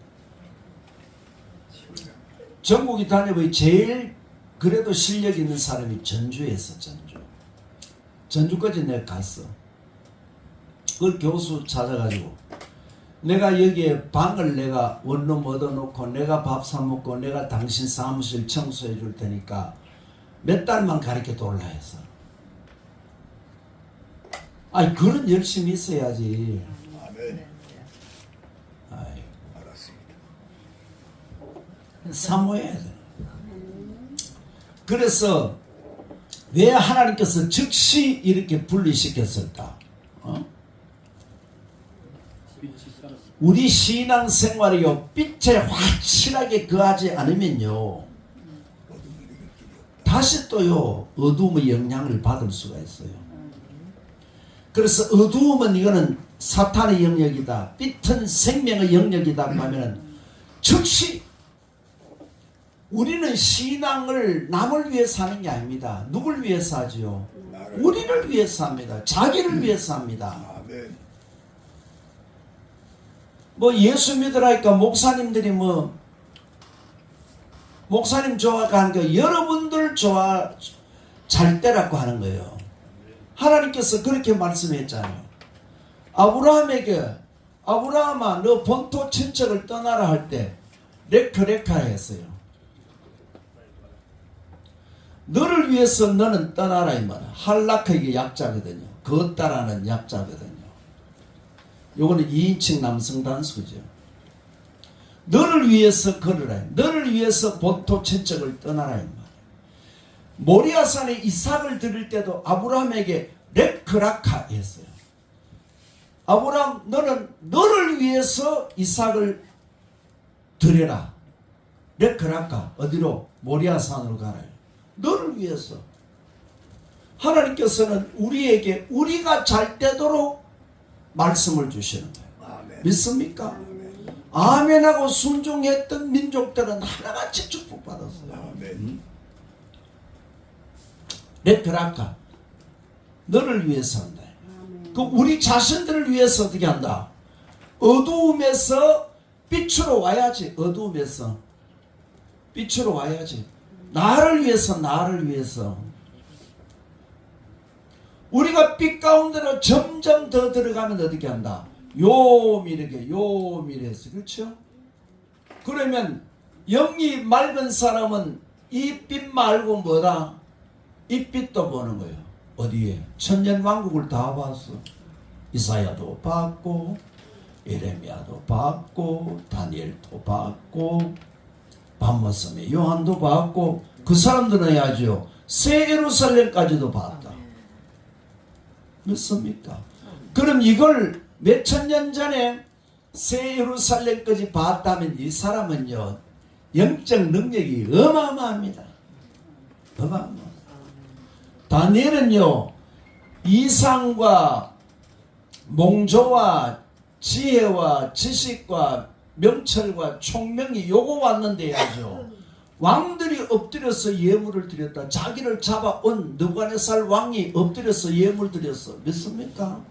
전국이 다녀보니 제일 그래도 실력 있는 사람이 전주에서 전주까지 내가 갔어. 그 교수 찾아가지고 내가 여기에 방을 내가 원룸 얻어놓고 내가 밥 사먹고 내가 당신 사무실 청소해 줄 테니까 몇 달만 가르쳐 돌라 해서. 그런 열심히 있어야지. 아멘. 아이, 알았습니다. 사모해야 돼. 그래서 왜 하나님께서 즉시 이렇게 분리시켰을까? 우리 신앙생활이요 빛에 확실하게 거하지 않으면요 다시 또요 어두움의 영향을 받을 수가 있어요. 그래서 어두움은 이거는 사탄의 영역이다, 빛은 생명의 영역이다 하면은 즉시 우리는 신앙을 남을 위해서 하는 게 아닙니다. 누굴 위해서 하지요? 우리를 위해서 합니다. 자기를 위해서 합니다. 아멘. 뭐 예수 믿으라니까 목사님들이 목사님 좋아하는 거 여러분들 잘 때라고 하는 거예요. 하나님께서 그렇게 말씀했잖아요. 아브라함에게 아브라함아 너 본토 친척을 떠나라 할 때 레카 했어요. 너를 위해서 너는 떠나라 이 말이야. 할라카 이게 약자거든요. 걷다라는 약자거든요. 요거는 2인칭 남성 단수죠. 너를 위해서 걸으라. 너를 위해서 본토 친척을 떠나라 이 말이야. 모리아산에 이삭을 드릴 때도 아브라함에게 레크라카 했어요. 아브라함 너는 너를 위해서 이삭을 드려라. 레크라카 어디로? 모리아산으로 가라. 너를 위해서. 하나님께서는 우리에게 우리가 잘 되도록 말씀을 주시는 거예요. 아멘. 믿습니까? 아멘. 아멘하고 순종했던 민족들은 하나같이 축복받았어요. 아멘. 레트라카 너를 위해서 한다. 그 우리 자신들을 위해서 어떻게 한다? 어두움에서 빛으로 와야지. 어두움에서 빛으로 와야지. 나를 위해서 우리가 빛 가운데로 점점 더 들어가면 어떻게 한다? 요미래서 그렇죠? 그러면 영이 맑은 사람은 이 빛 말고 뭐다? 이 빛도 보는 거예요. 어디에? 천년왕국을 다 봤어. 이사야도 봤고 예레미야도 봤고 다니엘도 봤고 밤머슴의 요한도 봤고 그 사람들은 해야죠. 새 예루살렘까지도 봤다. 믿습니까? 그럼 이걸 몇천 년 전에 새 예루살렘까지 봤다면 이 사람은요 영적 능력이 어마어마합니다. 어마어마합니다. 다니엘은요 이상과 몽조와 지혜와 지식과 명철과 총명이 요거 왔는데 야죠. 왕들이 엎드려서 예물을 드렸다. 자기를 잡아온 느부갓네살 왕이 엎드려서 예물 드렸어. 믿습니까?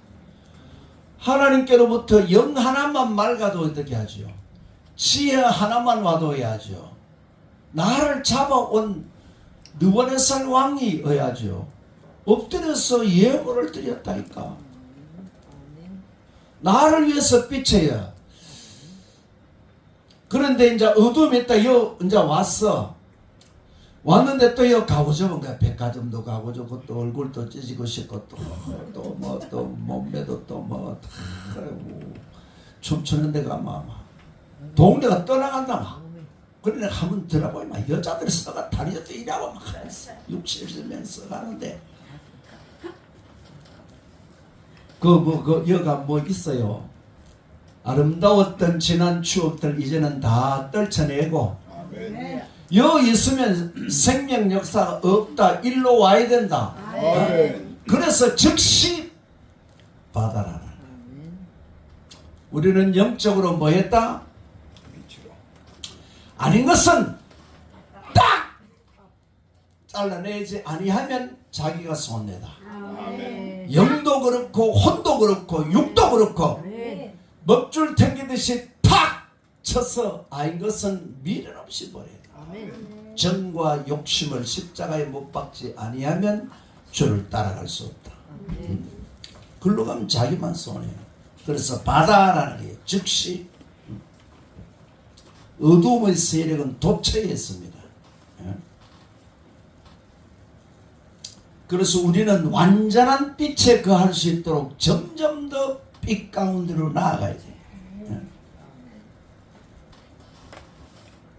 하나님께로부터 영 하나만 맑아도 어떻게 하죠? 지혜 하나만 와도 해야죠. 나를 잡아온 느부갓네살 왕이 해야죠. 엎드려서 예물을 드렸다니까. 나를 위해서 빛이에요. 그런데 이제 어둠이 있다. 이제 왔는데 또 여 가고 싶은 거야. 백화점도 가고 싶고 또 얼굴도 찢고 싶고 또 몸매도 또 춤추는 데가 동네가 떠나간다 막. 그러니 한번 들어보면 여자들이 써가 다리도 일하고 막 60명 써가는데 여가 뭐 있어요. 아름다웠던 지난 추억들 이제는 다 떨쳐내고 아멘. 여 있으면 생명 역사가 없다. 일로 와야 된다. 아멘. 그래서 즉시 받아라. 우리는 영적으로 뭐 했다? 빛으로. 아닌 것은 딱 잘라내지 아니하면 자기가 손해다. 아멘. 영도 그렇고 혼도 그렇고 육도 그렇고 먹줄 탱기듯이 팍 쳐서 아닌 것은 미련 없이 버려야 돼. 정과 욕심을 십자가에 못 박지 아니하면 주를 따라갈 수 없다. 글로 가면 자기만 손해요. 그래서 받아라는 게 즉시 어두움의 세력은 도처했습니다. 그래서 우리는 완전한 빛에 거할 수 있도록 점점 더 빛 가운데로 나아가야 돼요.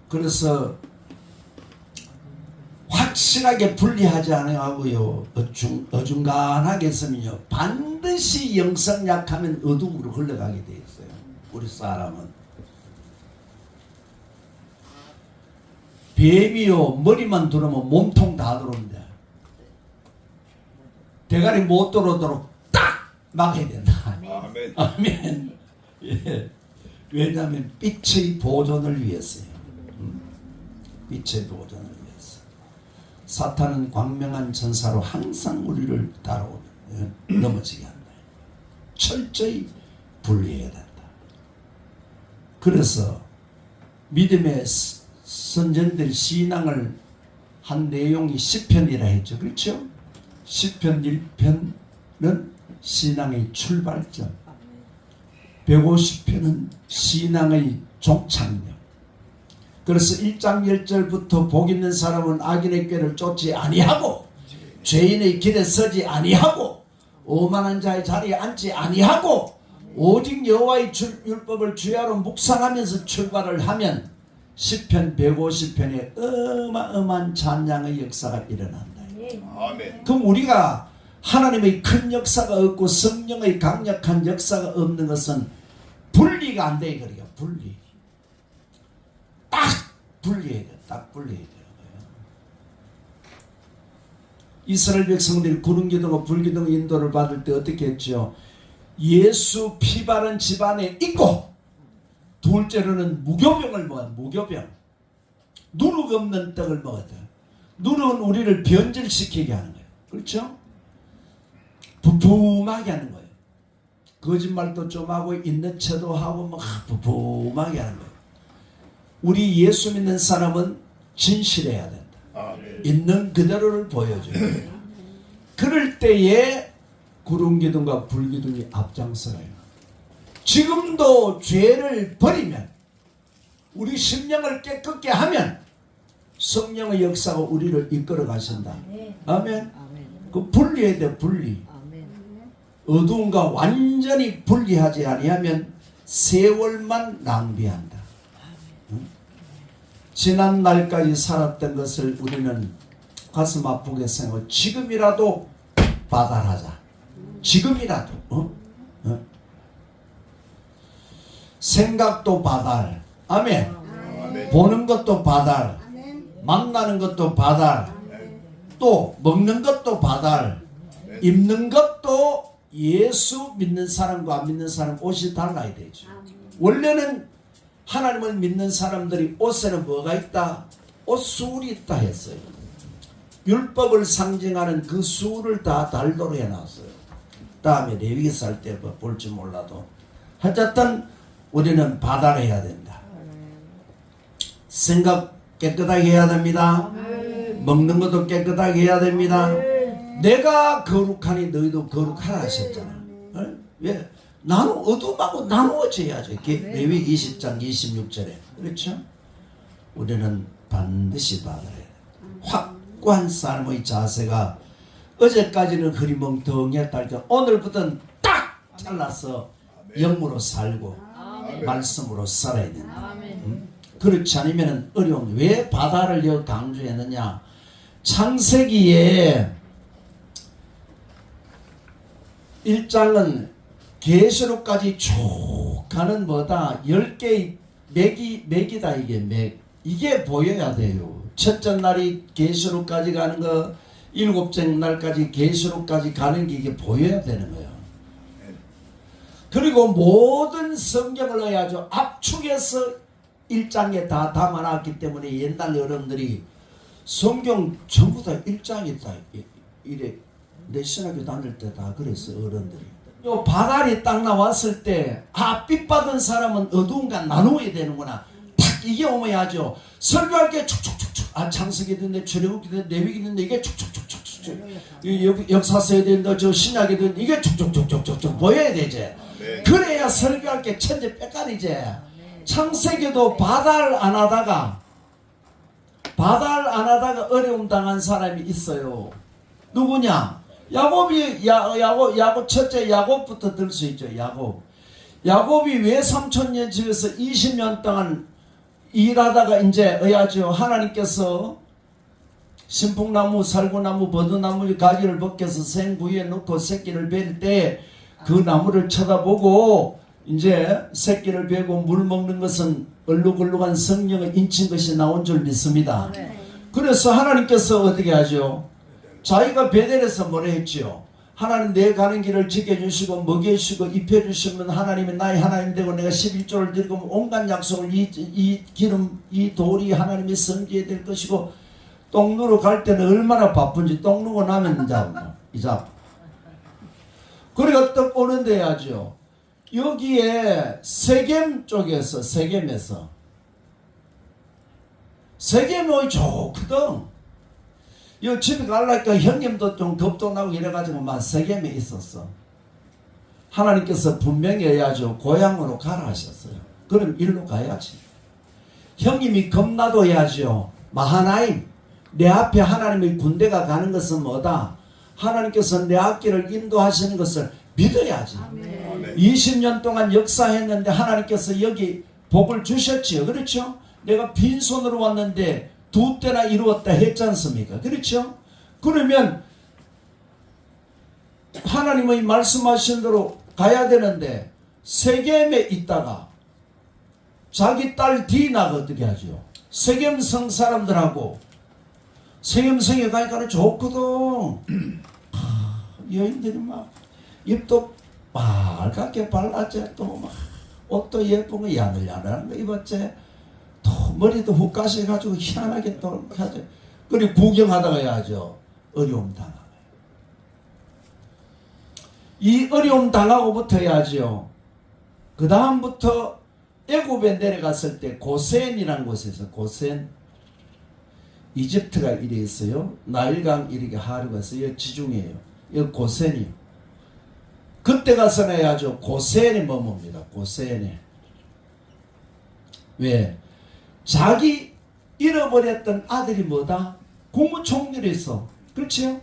그래서 확실하게 분리하지 않아가고요. 어중간하게 있으면요. 반드시 영성 약하면 어둠으로 흘러가게 돼 있어요. 우리 사람은. 뱀이요. 머리만 들어오면 몸통 다 들어옵니다. 대가리 못 들어오도록 딱 막아야 된다. 아멘. 아멘. 예. 왜냐하면 빛의 보존을 위해서요. 빛의 보존을 위해서. 사탄은 광명한 전사로 항상 우리를 따라오면 넘어지게 한다. 철저히 분리해야 된다. 그래서 믿음의 선전들 신앙을 한 내용이 시편이라 했죠. 그렇죠? 시편 1편은 신앙의 출발점, 150편은 신앙의 종착역. 그래서 1장 1절부터 복 있는 사람은 악인의 꾀를 쫓지 아니하고 죄인의 길에 서지 아니하고 오만한 자의 자리에 앉지 아니하고 오직 여호와의 율법을 주야로 묵상하면서 출발을 하면 시편 150편에 어마어마한 찬양의 역사가 일어난다. 아멘. 그럼 우리가 하나님의 큰 역사가 없고 성령의 강력한 역사가 없는 것은 분리가 안 돼. 그래요. 분리. 딱 분리해야 돼. 딱 분리해야 돼요. 이스라엘 백성들이 구름기둥과 불기둥 인도를 받을 때 어떻게 했죠? 예수 피 바른 집안에 있고 둘째로는 무교병을 먹어요. 무교병. 누룩 없는 떡을 먹었다. 누룩은 우리를 변질시키게 하는 거예요. 그렇죠? 부품하게 하는 거예요. 거짓말도 좀 하고 있는 척도 하고 막 부품하게 하는 거예요. 우리 예수 믿는 사람은 진실해야 된다. 아멘. 있는 그대로를 보여줘야 돼요. 그럴 때에 구름기둥과 불기둥이 앞장서요. 지금도 죄를 버리면 우리 심령을 깨끗게 하면 성령의 역사가 우리를 이끌어 가신다. 아멘. 그 분리해야 돼. 분리. 어두움과 완전히 분리하지 아니하면 세월만 낭비한다. 지난 날까지 살았던 것을 우리는 가슴 아프게 생각하고 지금이라도 받아하자. 지금이라도. 생각도 받아. 아멘. 아멘. 보는 것도 받아. 만나는 것도 받아. 또 먹는 것도 받아. 입는 것도 예수 믿는 사람과 안 믿는 사람 옷이 달라야 되죠. 원래는 하나님을 믿는 사람들이 옷에는 뭐가 있다? 옷수울이 있다 했어요. 율법을 상징하는 그 수울을 다 달도로 해놨어요. 다음에 레위기 살 때 볼지 몰라도 하여튼 우리는 받아내야 된다. 생각 깨끗하게 해야 됩니다. 먹는 것도 깨끗하게 해야 됩니다. 내가 거룩하니 너희도 거룩하라 하셨잖아. 왜? 어둠하고 나누어져야죠. 레위기 20장 26절에. 그렇죠? 우리는 반드시 받아야 돼. 확고한 삶의 자세가 어제까지는 흐리멍텅했다 할 때 오늘부터는 딱 잘라서 영으로 살고 말씀으로 살아야 된다. 그렇지 않으면 어려운. 왜 바다를 여 강조했느냐? 창세기에 1장은 계시록까지 쭉 가는 뭐다 10개의 맥이다. 이게 맥. 이게 보여야 돼요. 첫째 날이 계시록까지 가는 거, 일곱째 날까지 계시록까지 가는 게 이게 보여야 되는 거예요. 그리고 모든 성경을 넣어야죠. 압축해서 1장에 다 담아놨기 때문에 옛날 여러분들이 성경 전부 다 1장이다. 이래 내 신학교 다닐 때 다 그랬어 어른들이. 요 바다리 딱 나왔을 때 빚받은 사람은 어두운가 나누어야 되는구나. 딱 이게 오면야죠. 설교할 게 축축축축. 창세기 됐네, 출애굽기 됐네, 레위기 됐네. 이게 축축축축축. 역사서에 된다, 저 신약에 된다. 이게 축축축축축 보여야 되지. 그래야 설교할 게 천재 빽깔이지. 창세기도 바다를 안 하다가 어려움 당한 사람이 있어요. 누구냐? 야곱 첫째 야곱부터 들 수 있죠. 야곱이 왜 3,000년 집에서 20년 동안 일하다가 이제 어야죠. 하나님께서 신풍나무, 살구나무, 버드나무 가지를 벗겨서 생부위에 넣고 새끼를 뵐 때 그 나무를 쳐다보고 이제 새끼를 베고 물 먹는 것은 얼룩얼룩한 성령을 인친 것이 나온 줄 믿습니다. 그래서 하나님께서 어떻게 하죠? 자기가 베델에서 뭐라 했지요? 하나님 내 가는 길을 지켜주시고 먹여주시고 입혀주시면 하나님이 나의 하나님 되고 내가 11조를 드리고 온갖 약속을 이 기름 이 돌이 하나님의 성지에 될 것이고 똥 누러 갈 때는 얼마나 바쁜지 똥 누고 나면 이제 그리고 또 오는데 하죠. 여기에 세겜 쪽에서 세겜이 좋거든. 이 집에 가려니까 형님도 좀 겁도 나고 이래가지고 막 세겜에 있었어. 하나님께서 분명히 해야죠. 고향으로 가라 하셨어요. 그럼 일로 가야지. 형님이 겁나도 해야죠. 마하나임 내 앞에 하나님의 군대가 가는 것은 뭐다? 하나님께서 내 앞길을 인도하시는 것을 믿어야지. 아멘. 20년 동안 역사했는데 하나님께서 여기 복을 주셨지요. 그렇죠? 내가 빈손으로 왔는데 2때나 이루었다 했지 않습니까? 그렇죠? 그러면 하나님의 말씀하신 대로 가야 되는데 세겜에 있다가 자기 딸 디나가 어떻게 하죠? 세겜성 사람들하고 세겜성에 가니까 좋거든. 여인들이 막 입도 빨갛게 발랐지, 또 막 옷도 예쁜 거 야들야들한 거 입었지, 또 머리도 훅 가셔가지고 희한하게 또 하죠. 그리고 구경하다가 해야죠. 어려움 당하고. 이 어려움 당하고부터 해야죠. 그 다음부터 애굽에 내려갔을 때 고센이라는 곳에서 고센 이집트가 이래 있어요. 나일강 이렇게 하류가 있어요. 지중해예요. 여기 고센이요. 그때 가서는 해야죠. 고센에 머뭅니다. 고센에. 왜? 자기 잃어버렸던 아들이 뭐다? 국무총리로 있어. 그렇죠?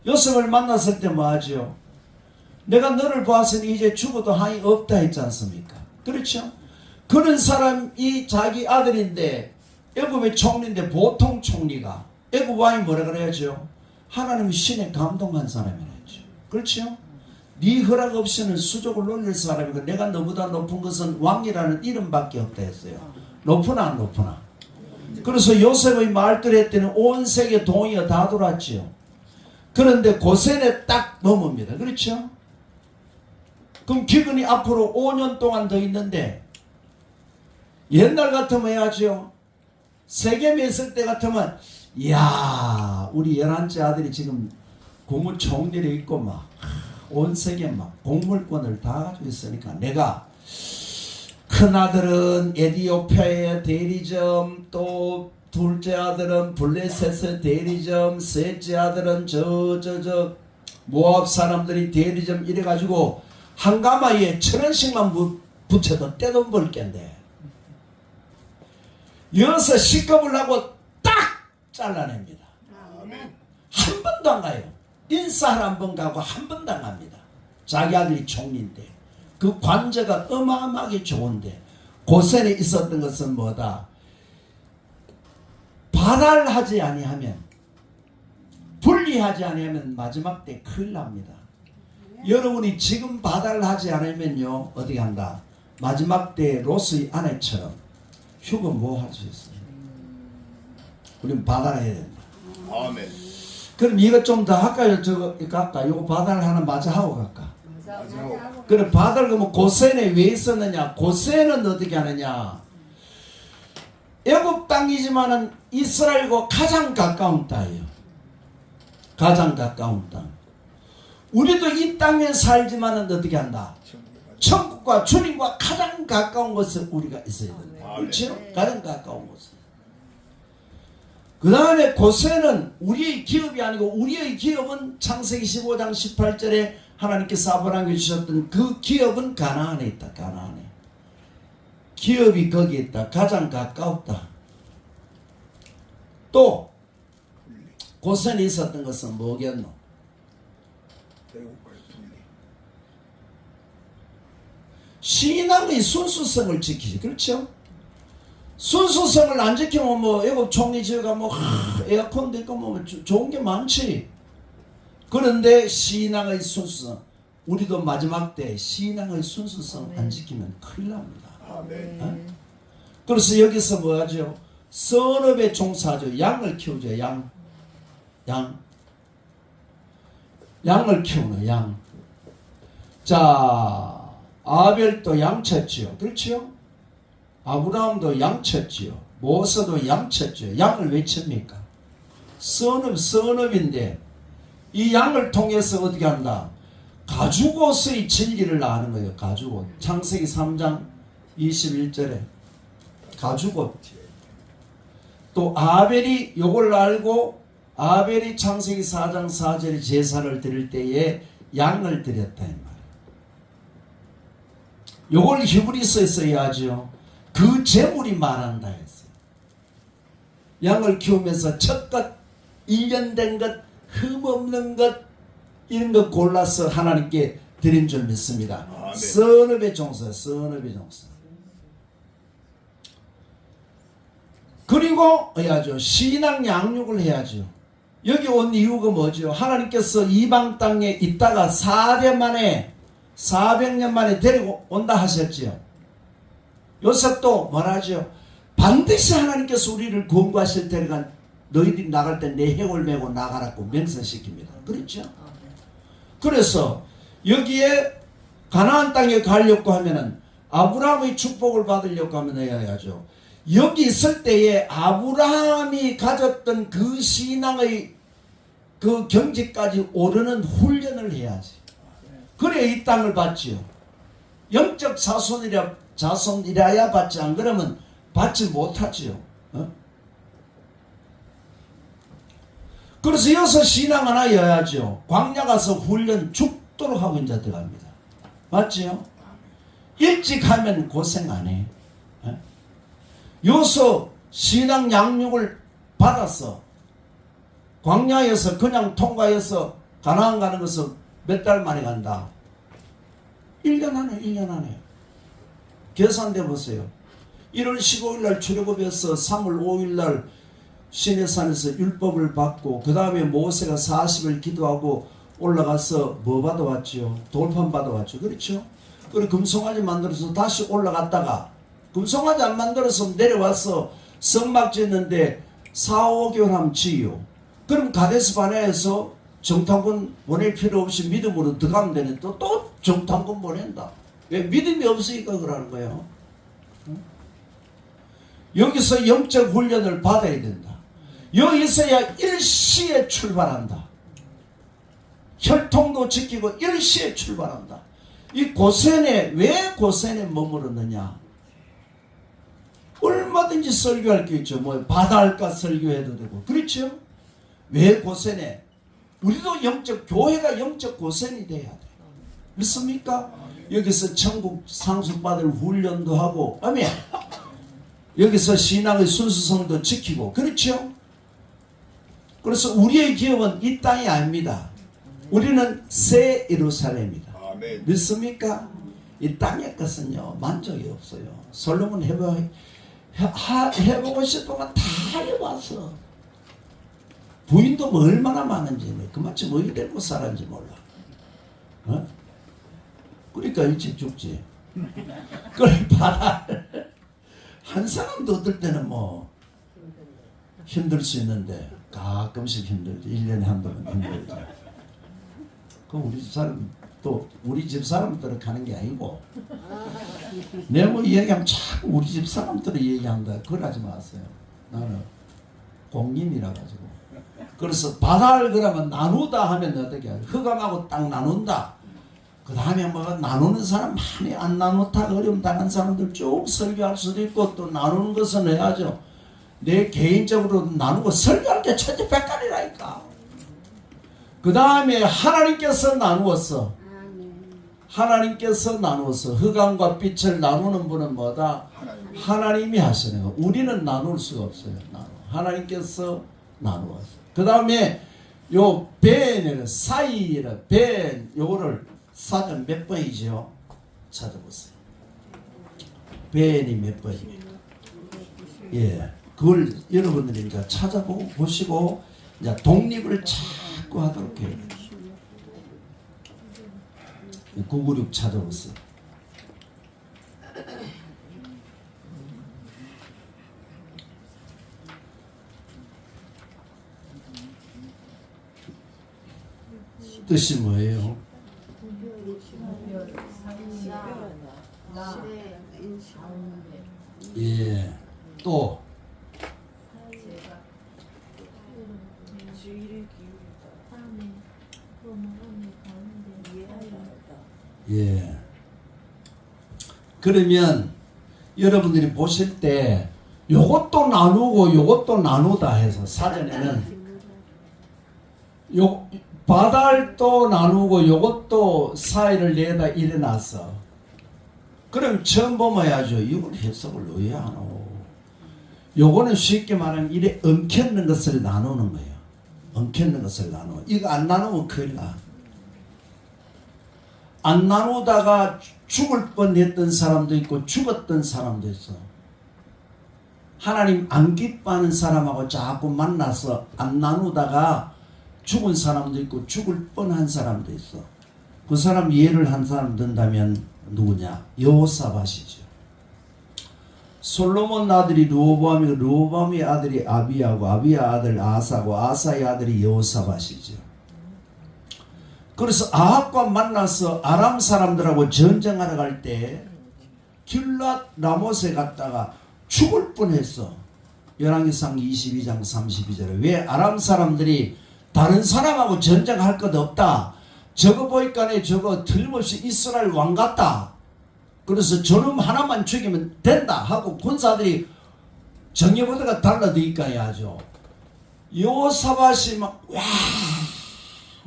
요셉을 만났을 때 뭐 하죠? 내가 너를 보았으니 이제 죽어도 한이 없다 했지 않습니까? 그렇죠? 그런 사람이 자기 아들인데 애굽의 총리인데 보통 총리가 애굽 왕이 뭐라 그래야죠? 하나님의 신에 감동한 사람이라죠. 그렇죠? 네 허락 없이는 수족을 놀릴 사람이고 내가 너보다 높은 것은 왕이라는 이름밖에 없다 했어요. 높으나 안 높으나. 그래서 요셉의 말들 했더니 온 세계 동의가 다 돌았죠. 그런데 고센에 딱 넘습니다. 그렇죠? 그럼 기근이 앞으로 5년 동안 더 있는데 옛날 같으면 해야죠. 세겜에 있을 때 같으면 이야 우리 11째 아들이 지금 국무총리로 있고 막 온 세계 막 공물권을 다 가지고 있으니까 내가 큰아들은 에디오피아의 대리점, 또 둘째 아들은 블레셋의 대리점, 셋째 아들은 모압 사람들이 대리점 이래가지고 한 가마에 1,000원씩만 붙여도 떼돈 벌 겐데 여기서 식겁을 하고 딱 잘라냅니다. 아멘. 한 번도 안 가요. 인사를 한 번 가고 한 번도 안 갑니다. 자기 아들이 총리인데 그 관저가 어마어마하게 좋은데 고센에 있었던 것은 뭐다? 발알하지 아니하면, 분리하지 아니하면 마지막 때 큰일 납니다. 여러분이 지금 발알하지 않으면요 어떻게 한다? 마지막 때 로스의 아내처럼 휴거 뭐 할 수 있어요? 우리는 발알해야 된다. 아멘. 그럼 이거 좀 더 할까요? 저거 갈까? 요거 바다를 하나 마저 하고 갈까? 맞아요. 그럼 바다를 그러면 고센에 왜 있었느냐? 고센은 어떻게 하느냐? 애굽 땅이지만은 이스라엘과 가장 가까운 땅이에요. 가장 가까운 땅. 우리도 이 땅에 살지만은 어떻게 한다? 천국과 주님과 가장 가까운 곳에 우리가 있어야 된다. 그렇죠? 가장 가까운 곳에. 그 다음에 고센은 우리의 기업이 아니고 우리의 기업은 창세기 15장 18절에 하나님께서 아브라함에게 주셨던 그 기업은 가나안에 있다. 가나안에. 기업이 거기에 있다. 가장 가까웠다. 또 고센에 있었던 것은 뭐겠노? 신앙의 순수성을 지키지. 그렇죠? 순수성을 안 지키면 뭐 애국 총리 지어가 뭐 에어컨도 있고 뭐 좋은 게 많지. 그런데 신앙의 순수성, 우리도 마지막 때 신앙의 순수성 안 지키면 큰일 납니다. 아멘. 어? 그래서 여기서 뭐 하죠? 선업에 종사하죠. 양을 키우죠. 양을 키우는 양. 자, 아벨도 양쳤지요. 그렇죠? 아브라함도 양쳤지요. 모세도 양쳤지요. 양을 왜 칩니까? 선업인데 이 양을 통해서 어떻게 한다? 가죽옷의 진리를 아는 거예요. 가죽옷. 창세기 3장 21절에 가죽옷. 또 아벨이 요걸 알고 아벨이 창세기 4장 4절에 제사를 드릴 때에 양을 드렸다 이 말이에요. 요걸 히브리서에 써야죠. 그 재물이 말한다 했어요. 양을 키우면서 첫것, 1년 된 것, 흠없는 것, 이런 거 골라서 하나님께 드린 줄 믿습니다. 아멘. 선업의 종사, 선업의 종사. 그리고 해야죠. 신앙 양육을 해야죠. 여기 온 이유가 뭐죠? 하나님께서 이방 땅에 있다가 4년 만에 400년 만에 데리고 온다 하셨지요. 요셉도 말하죠. 반드시 하나님께서 우리를 권고하실 테니까 너희들이 나갈 때 내 해골 메고 나가라고 명령시킵니다. 그렇죠? 그래서 여기에 가나안 땅에 가려고 하면은 아브라함의 축복을 받으려고 하면 해야죠. 여기 있을 때에 아브라함이 가졌던 그 신앙의 그 경지까지 오르는 훈련을 해야지. 그래 이 땅을 받지요. 영적 자손이라야 받지, 안 그러면 받지 못하지요. 어? 그래서 여기서 신앙 하나 여야죠. 광야 가서 훈련 죽도록 하고 이제 들어갑니다. 맞지요? 일찍 하면 고생 안 해. 어? 여기서 신앙 양육을 받아서 광야에서 그냥 통과해서 가나안 가는 것은 몇 달 만에 간다. 1년 안에 1년 안에. 계산돼 보세요. 1월 15일 날 출애굽해서 3월 5일 날 시내산에서 율법을 받고 그 다음에 모세가 40일 기도하고 올라가서 뭐 받아왔지요? 돌판 받아왔죠. 그렇죠? 그리고 금송아지 만들어서 다시 올라갔다가 금송아지 안 만들어서 내려와서 성막 짓는데 4, 5개월 하면 지요. 그럼 가데스 바네아에서 정탐꾼 보낼 필요 없이 믿음으로 들어가면 되는데 또 정탐꾼 보낸다. 왜? 믿음이 없으니까 그러는 거예요. 여기서 영적 훈련을 받아야 된다. 여기서야 일시에 출발한다. 혈통도 지키고 일시에 출발한다. 이 고센에 왜 고센에 머무르느냐? 얼마든지 설교할 게 있죠. 뭐 바다할까 설교해도 되고. 그렇죠? 왜 고센에? 우리도 영적 교회가 영적 고센이 돼야 돼. 믿습니까? 여기서 천국 상속받을 훈련도 하고, 아멘. 여기서 신앙의 순수성도 지키고, 그렇죠? 그래서 우리의 기업은 이 땅이 아닙니다. 우리는 새 예루살렘이다. 아멘. 믿습니까? 이 땅의 것은요 만족이 없어요. 솔로몬 해보고 싶으면 다 해봤어. 부인도 뭐 얼마나 많은지 그마치 뭐 데리고 살았는지 몰라. 어? 그러니까 일찍 죽지. 그걸 받아. 한 사람도 어떨 때는 뭐 힘들 수 있는데 가끔씩 힘들지. 1년에 한 번은 힘들지. 그 우리 집 사람 또 우리 집 사람들은 가는 게 아니고 내가 뭐 얘기하면 자꾸 우리 집 사람들을 얘기한다. 그걸 하지 마세요. 나는 공인이라 가지고. 그래서 바다를 그러면 나누다 하면 어떻게 해요? 흑암하고 딱 나눈다. 그 다음에 뭐 나누는 사람 많이 안 나누다 어려움 당한 사람들 쭉 설교할 수도 있고 또 나누는 것은 해야죠. 내 개인적으로 나누고 설교할 때 천지백갈이라니까. 그 다음에 하나님께서 나누었어. 하나님께서 나누어서 흑암과 빛을 나누는 분은 뭐다? 하나님이 하시는 거. 우리는 나눌 수가 없어요. 하나님께서 나누었어. 그 다음에 요 벤에는 사이라 벤 요거를 사전 몇 번이죠? 찾아보세요. 벤이 몇 번입니까? 예, 그걸 여러분들이 이제 찾아보고 보시고 이제 독립을 자꾸 하도록 해야 돼요. 996 찾아보세요. 뜻이 뭐예요? 예, 또 예. 그러면 여러분들이 보실 때 요것도 나누고 요것도 나누다 해서 사전에는 요 바달도 나누고 요것도 사이를 내다 일어났어. 그럼 처음 보면 해야죠. 이걸 해석을 왜 하노? 요거는 쉽게 말하면 이래 엉켰는 것을 나누는 거예요. 엉켰는 것을 나누어. 이거 안 나누면 큰일 나. 안 나누다가 죽을 뻔했던 사람도 있고 죽었던 사람도 있어. 하나님 안 기뻐하는 사람하고 자꾸 만나서 안 나누다가 죽은 사람도 있고 죽을 뻔한 사람도 있어. 그 사람 예를 한 사람 든다면 누구냐? 여호사밧이죠. 솔로몬 아들이 르호보암이고 르호보암의 아들이 아비야고 아비야 아들 아사고 아사의 아들이 여호사밧이죠. 그래서 아합과 만나서 아람 사람들하고 전쟁하러 갈 때 길랏 라못에 갔다가 죽을 뻔했어. 열왕기상 22장 32절에 왜 아람 사람들이 다른 사람하고 전쟁할 것 없다. 저거 보니까 저거 틀림없이 이스라엘 왕 같다. 그래서 저놈 하나만 죽이면 된다 하고 군사들이 정예보다가 달라드니까 해야죠. 여호사밧이 막 와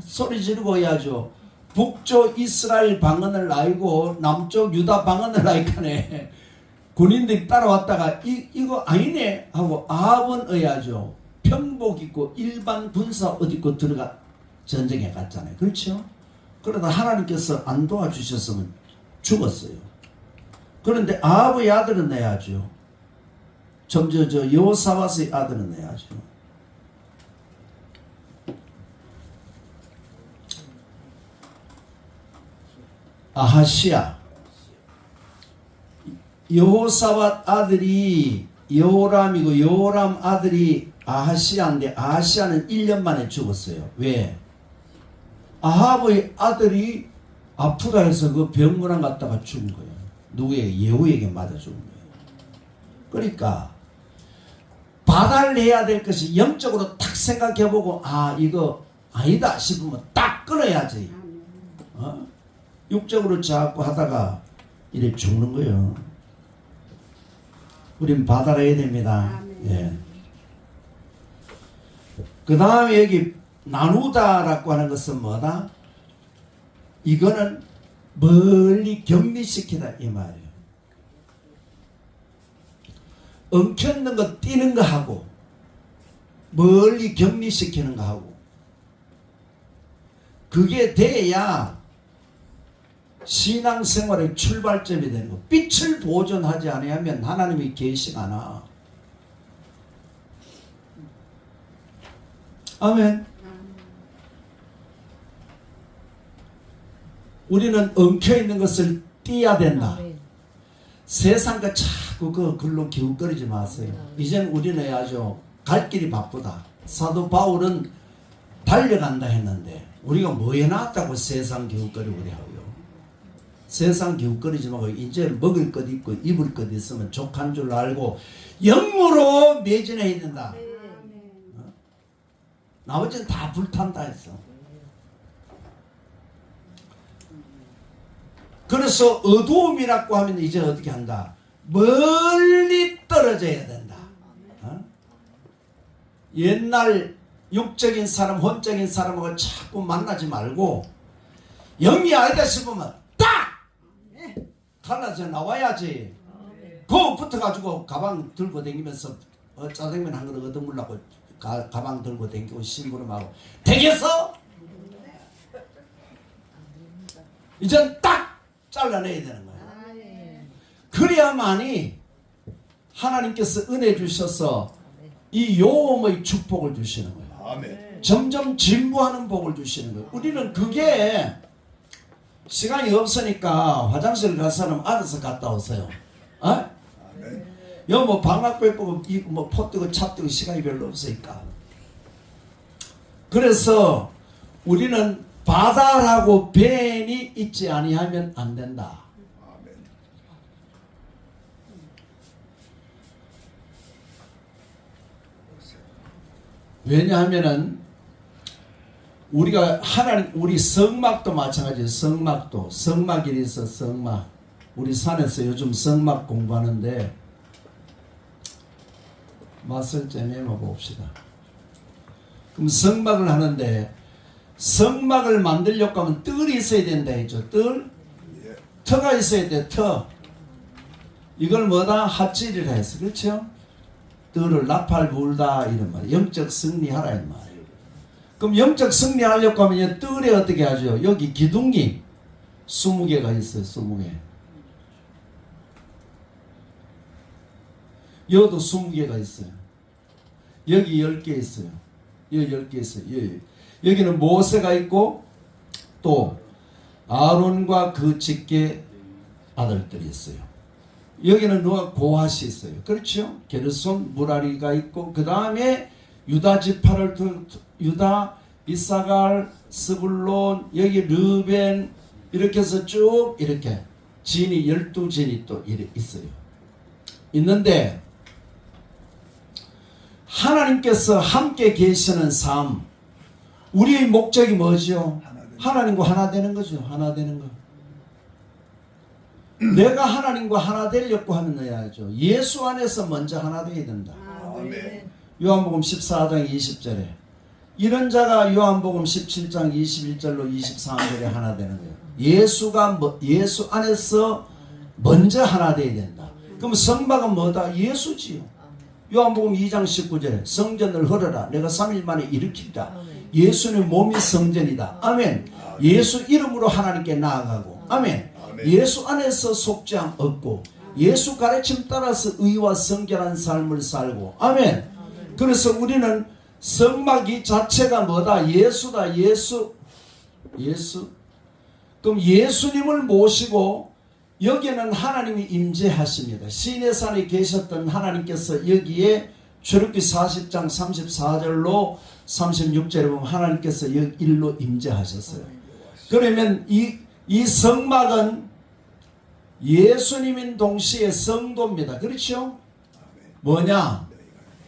소리 지르고 해야죠. 북쪽 이스라엘 방언을 알고 남쪽 유다 방언을 알까네. 군인들이 따라왔다가 이거 아니네 하고 아합은 해야죠. 평복 입고 일반 군사 옷 입고 들어가 전쟁에 갔잖아요. 그렇죠? 그러다 하나님께서 안 도와주셨으면 죽었어요. 그런데 아합의 아들은 내야죠. 저 여호사밧의 아들은 내야죠. 아하시야. 여호사밧 아들이 여호람이고 여호람 아들이 아하시야인데 아하시야는 1년 만에 죽었어요. 왜? 아합의 아들이 아프다 해서 그 병문안 갔다가 죽은 거예요. 누구에게? 예후에게 맞아 죽은 거예요. 그러니까 바다를 해야 될 것이 영적으로 딱 생각해보고 아 이거 아니다 싶으면 딱 끊어야지. 육적으로 자꾸 하다가 이래 죽는 거예요. 우린 바다를 해야 됩니다. 예. 그 다음에 여기 나누다라고 하는 것은 뭐다? 이거는 멀리 격리시키다 이 말이에요. 엉켰는 거 뛰는 거 하고 멀리 격리시키는 거 하고 그게 돼야 신앙생활의 출발점이 되는 거. 빛을 보존하지 않으면 하나님이 계시가 않아. 아멘. 우리는 엉켜있는 것을 띄어야 된다. 아멘. 세상과 자꾸 그 글로 기웃거리지 마세요. 이제는 우리는 아주 갈 길이 바쁘다. 사도 바울은 달려간다 했는데 우리가 뭐 해놨다고 세상 기웃거리고 그래요. 세상 기웃거리지 말고 이제 먹을 것 있고 입을 것 있으면 족한 줄 알고 영으로 매진해야 된다. 나머지는 다 불탄다 했어. 그래서 어두움이라고 하면 이제 어떻게 한다? 멀리 떨어져야 된다. 옛날 육적인 사람, 혼적인 사람하고 자꾸 만나지 말고 영이 아니다 싶으면 딱! 갈라져 나와야지. 그거 붙어가지고 가방 들고 다니면서 짜장면 한 그릇 얻어물라고 가방 들고 다니고 심부름하고 되겠어? 이젠 딱! 잘라내야 되는 거야. 그래야만이 하나님께서 은혜 주셔서 이 요음의 축복을 주시는 거예요. 아멘. 점점 진보하는 복을 주시는 거예요. 우리는 그게 시간이 없으니까 화장실 갈 사람 알아서 갔다 오세요. 어? 아멘. 여기 뭐 방학 빼고 뭐 포 뜨고 차 뜨고 시간이 별로 없으니까. 그래서 우리는 바다라고 벤이 있지 아니하면 안 된다. 아멘. 왜냐하면은 우리가 하나님 우리 성막도 마찬가지예요. 성막이 있어. 성막. 우리 산에서 요즘 성막 공부하는데 맛을 째매며 봅시다. 그럼 성막을 하는데 성막을 만들려고 하면 뜰이 있어야 된다 했죠. 뜰? 예. 터가 있어야 돼. 터. 이걸 뭐다? 핫질이라 했어. 그렇죠? 뜰을 나팔 불다 이런 말. 영적 승리하라 이 말이에요. 그럼 영적 승리하려고 하면 뜰에 어떻게 하죠? 여기 기둥이 20개가 있어요. 20개. 여기도 20개가 있어요. 여기 10개 있어요. 여기 10개 있어요. 여기는 모세가 있고 또 아론과 그 직계 아들들이 있어요. 여기는 누가 고핫이 있어요. 그렇죠? 게르손 무라리가 있고 그 다음에 유다 지파를 유다, 이사갈, 스불론, 여기 르벤 이렇게 해서 쭉 이렇게 진이 12진이 또 있어요. 있는데 하나님께서 함께 계시는 삶 우리의 목적이 뭐죠? 하나님과 하나 되는 거죠. 하나 되는 거. 내가 하나님과 하나 되려고 하면 해야죠. 예수 안에서 먼저 하나 되어야 된다. 아멘. 요한복음 14장 20절에 이런 자가 요한복음 17장 21절로 23절에 하나 되는 거예요. 예수 안에서 먼저 하나 되어야 된다. 그럼 성막은 뭐다? 예수지요. 요한복음 2장 19절에 성전을 헐어라. 내가 3일 만에 일으키리라. 예수님 몸이 성전이다. 아멘. 예수 이름으로 하나님께 나아가고 아멘. 예수 안에서 속죄함 얻고 예수 가르침 따라서 의와 성결한 삶을 살고 아멘. 그래서 우리는 성막이 자체가 뭐다? 예수다. 예수. 그럼 예수님을 모시고 여기에는 하나님이 임재하십니다. 시내산에 계셨던 하나님께서 여기에 출애굽기 40장 34절로 36절에 보면 하나님께서 여기 일로 임재하셨어요. 그러면 이 성막은 예수님인 동시에 성도입니다. 그렇죠? 뭐냐?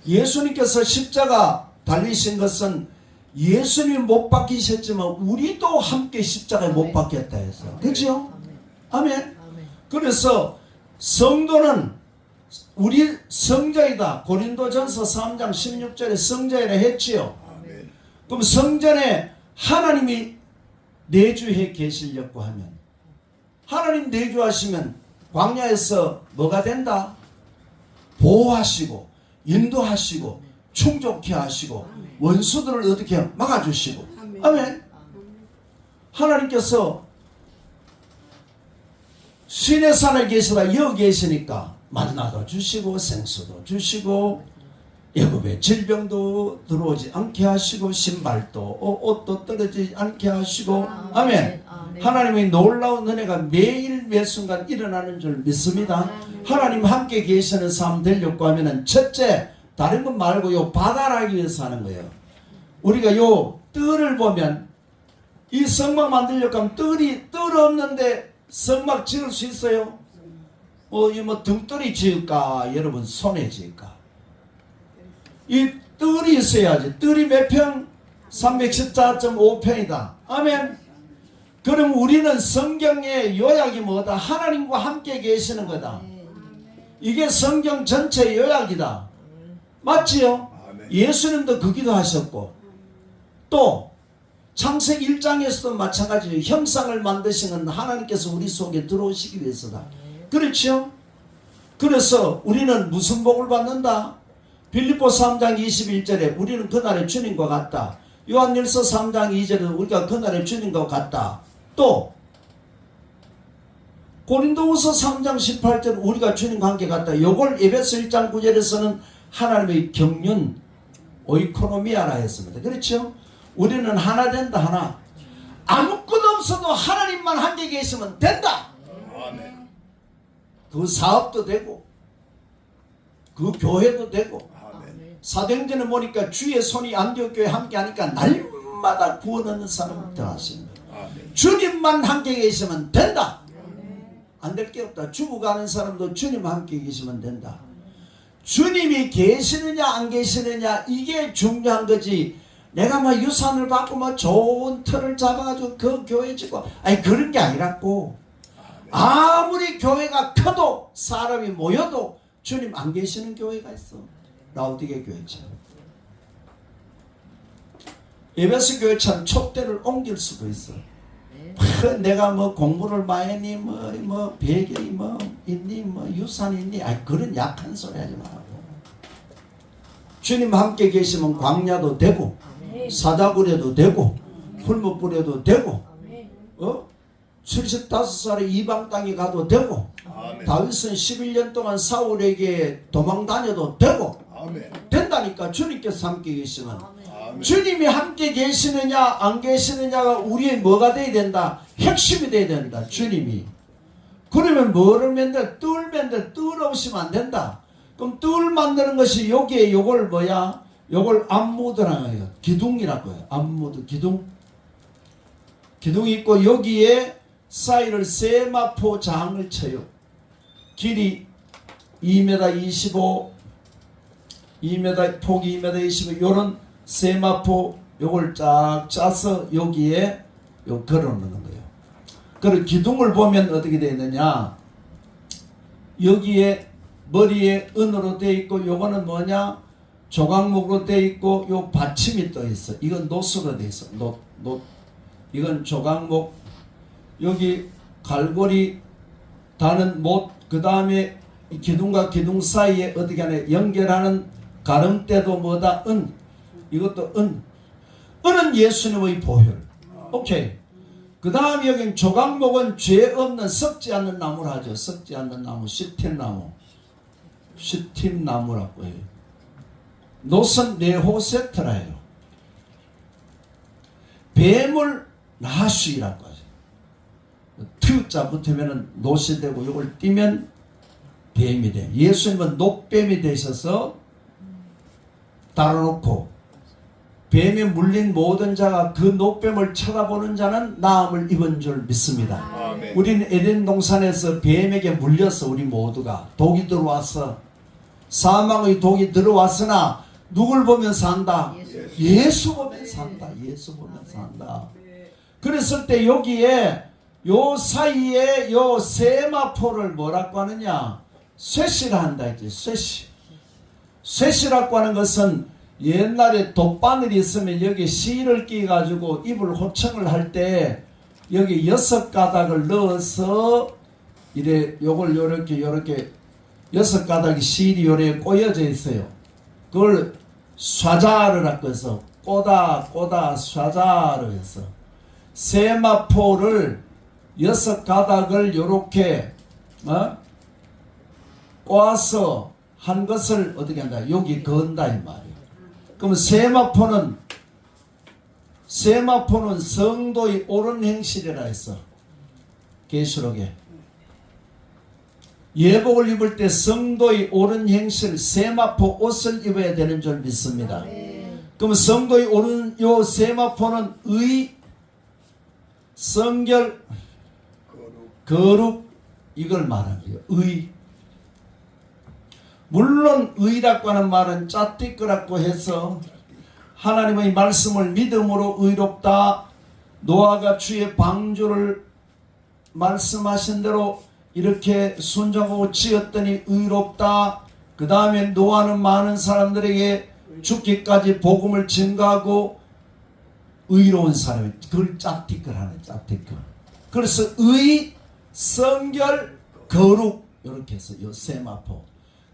예수님께서 십자가 달리신 것은 예수님 못 박히셨지만 우리도 함께 십자가에 못 박혔다 해서. 그렇죠? 아멘. 그래서 성도는 우리 성자이다. 고린도전서 3장 16절에 성자이라 했지요. 그럼 성전에 하나님이 내주해 계시려고 하면 하나님 내주하시면 광야에서 뭐가 된다? 보호하시고 인도하시고 충족케 하시고 원수들을 어떻게 해요? 막아주시고. 아멘. 하나님께서 신의 산에 계시다 여기 계시니까 만나도 주시고 생수도 주시고 애굽의 질병도 들어오지 않게 하시고 신발도 옷도 떨어지지 않게 하시고. 아멘. 하나님의 놀라운 은혜가 매일 매순간 일어나는 줄 믿습니다. 하나님 함께 계시는 삶 되려고 하면은 첫째 다른 것 말고 요 바다를 하기 위해서 하는 거예요. 우리가 요 뜰을 보면 이 성막 만들려고 하면 뜰 없는데 성막 지을 수 있어요? 이 뭐 등돌이 지을까? 여러분 손에 지을까? 이 뜰이 있어야지. 뜰이 몇 평? 314.5평이다. 아멘. 그럼 우리는 성경의 요약이 뭐다? 하나님과 함께 계시는 거다. 이게 성경 전체 요약이다. 맞지요? 예수님도 그 기도 하셨고 또 창세기 1장에서도 마찬가지로 형상을 만드시는 하나님께서 우리 속에 들어오시기 위해서다. 그렇죠? 그래서 우리는 무슨 복을 받는다? 빌립보 3장 21절에 우리는 그날의 주님과 같다. 요한일서 3장 2절에 우리가 그날의 주님과 같다. 또 고린도후서 3장 18절 우리가 주님과 함께 같다. 요걸 에베소 1장 9절에서는 하나님의 경륜 오이코노미아라 했습니다. 그렇죠? 우리는 하나 된다. 하나. 아무것도 없어도 하나님만 함께 계시면 된다. 아멘. 그 사업도 되고 그 교회도 되고. 아멘. 사도행전에 보니까 주의 손이 안디옥교회 함께 하니까 날마다 구원 얻는 사람을 더하십니다. 주님만 함께 계시면 된다. 안 될 게 없다. 죽어가는 사람도 주님 함께 계시면 된다. 주님이 계시느냐 안 계시느냐 이게 중요한 거지. 내가 뭐 유산을 받고 뭐 좋은 틀을 잡아가지고 그 교회 지고 아니 그런 게 아니라고. 아무리 교회가 커도 사람이 모여도 주님 안 계시는 교회가 있어. 라오디게 교회처럼. 에베소 교회처럼 촛대를 옮길 수도 있어. 내가 뭐 공부를 많이 했니 뭐 배경이 뭐 있니 뭐 유산이 있니 아니 그런 약한 소리 하지 말고 주님 함께 계시면 광야도 되고 사자굴에도 되고 풀무 뿌려도 되고 75살에 이방 땅에 가도 되고 다윗은 11년 동안 사울에게 도망 다녀도 되고 된다니까. 주님께서 함께 계시면. 주님이 함께 계시느냐 안 계시느냐가 우리의 뭐가 돼야 된다? 핵심이 돼야 된다. 주님이. 그러면 뭐를 만들? 뜰 만들. 뜰 없이면 안 된다. 그럼 뜰 만드는 것이 여기에 요걸 뭐야? 요걸 안무드라고 해요. 기둥이라고 해요. 안무드 기둥. 기둥이 있고 여기에 사이를 세마포 장을 쳐요. 길이 2m 25 2m 폭이 2m 25 요런 세마포 요걸 쫙 짜서 여기에 요 걸어놓는 거예요. 그리고 기둥을 보면 어떻게 되어 있느냐, 여기에 머리에 은으로 되어 있고 요거는 뭐냐 조각목으로 되어 있고 요 받침이 떠 있어. 이건 노스로 되어 있어. 노 이건 조각목. 여기 갈고리 다는 못. 그 다음에 기둥과 기둥 사이에 어떻게 하냐 연결하는 가름대도 뭐다? 은. 이것도 은. 은은 예수님의 보혈. 오케이. 그 다음에 여긴 조각목은 죄 없는 썩지 않는 나무를 하죠. 썩지 않는 나무. 시틴나무. 시틴나무라고 해요. 노선 네호세트라 해요. 뱀을 나수이라고 하죠. 트자 붙으면 노시 되고 이걸 띄면 뱀이 돼. 예수님은 녹뱀이 되셔서 달아놓고 뱀에 물린 모든 자가 그 녹뱀을 쳐다보는 자는 나음을 입은 줄 믿습니다. 아멘. 우리는 에덴 동산에서 뱀에게 물렸어. 우리 모두가 독이 들어왔어. 사망의 독이 들어왔으나 누굴 보면 산다? 예수 보면 산다. 예수 보면 산다. 그랬을 때 여기에 요 사이에 요 세마포를 뭐라고 하느냐? 쇠시라 한다 했지. 쇠시. 쇠시라고 하는 것은 옛날에 돗바늘이 있으면 여기 실을 끼 가지고 이불 호청을 할 때 여기 6가닥을 넣어서 이래 요걸 요렇게 6가닥이 실이 요래 꼬여져 있어요. 그걸 쏴자르라고 해서 꼬다 쏴자르 해서 세마포를 6가닥을 요렇게 꼬아서 한 것을 어떻게 한다? 여기 건다 이 말이에요. 그럼 세마포는 성도의 옳은 행실이라 했어. 계시록에 예복을 입을 때 성도의 옳은 행실 세마포 옷을 입어야 되는 줄 믿습니다. 그럼 성도의 옳은 요 세마포는 의, 성결, 거룩 이걸 말하는 거예요. 의. 물론 의라고 하는 말은 짜띠끄라고 해서 하나님의 말씀을 믿음으로 의롭다. 노아가 주의 방주를 말씀하신 대로 이렇게 순종하고 지었더니 의롭다. 그 다음에 노아는 많은 사람들에게 죽기까지 복음을 증가하고 의로운 사람이 그걸 짜띠끄라네. 짜띠끄. 그래서 의, 성결, 거룩 이렇게 해서 요 세마포.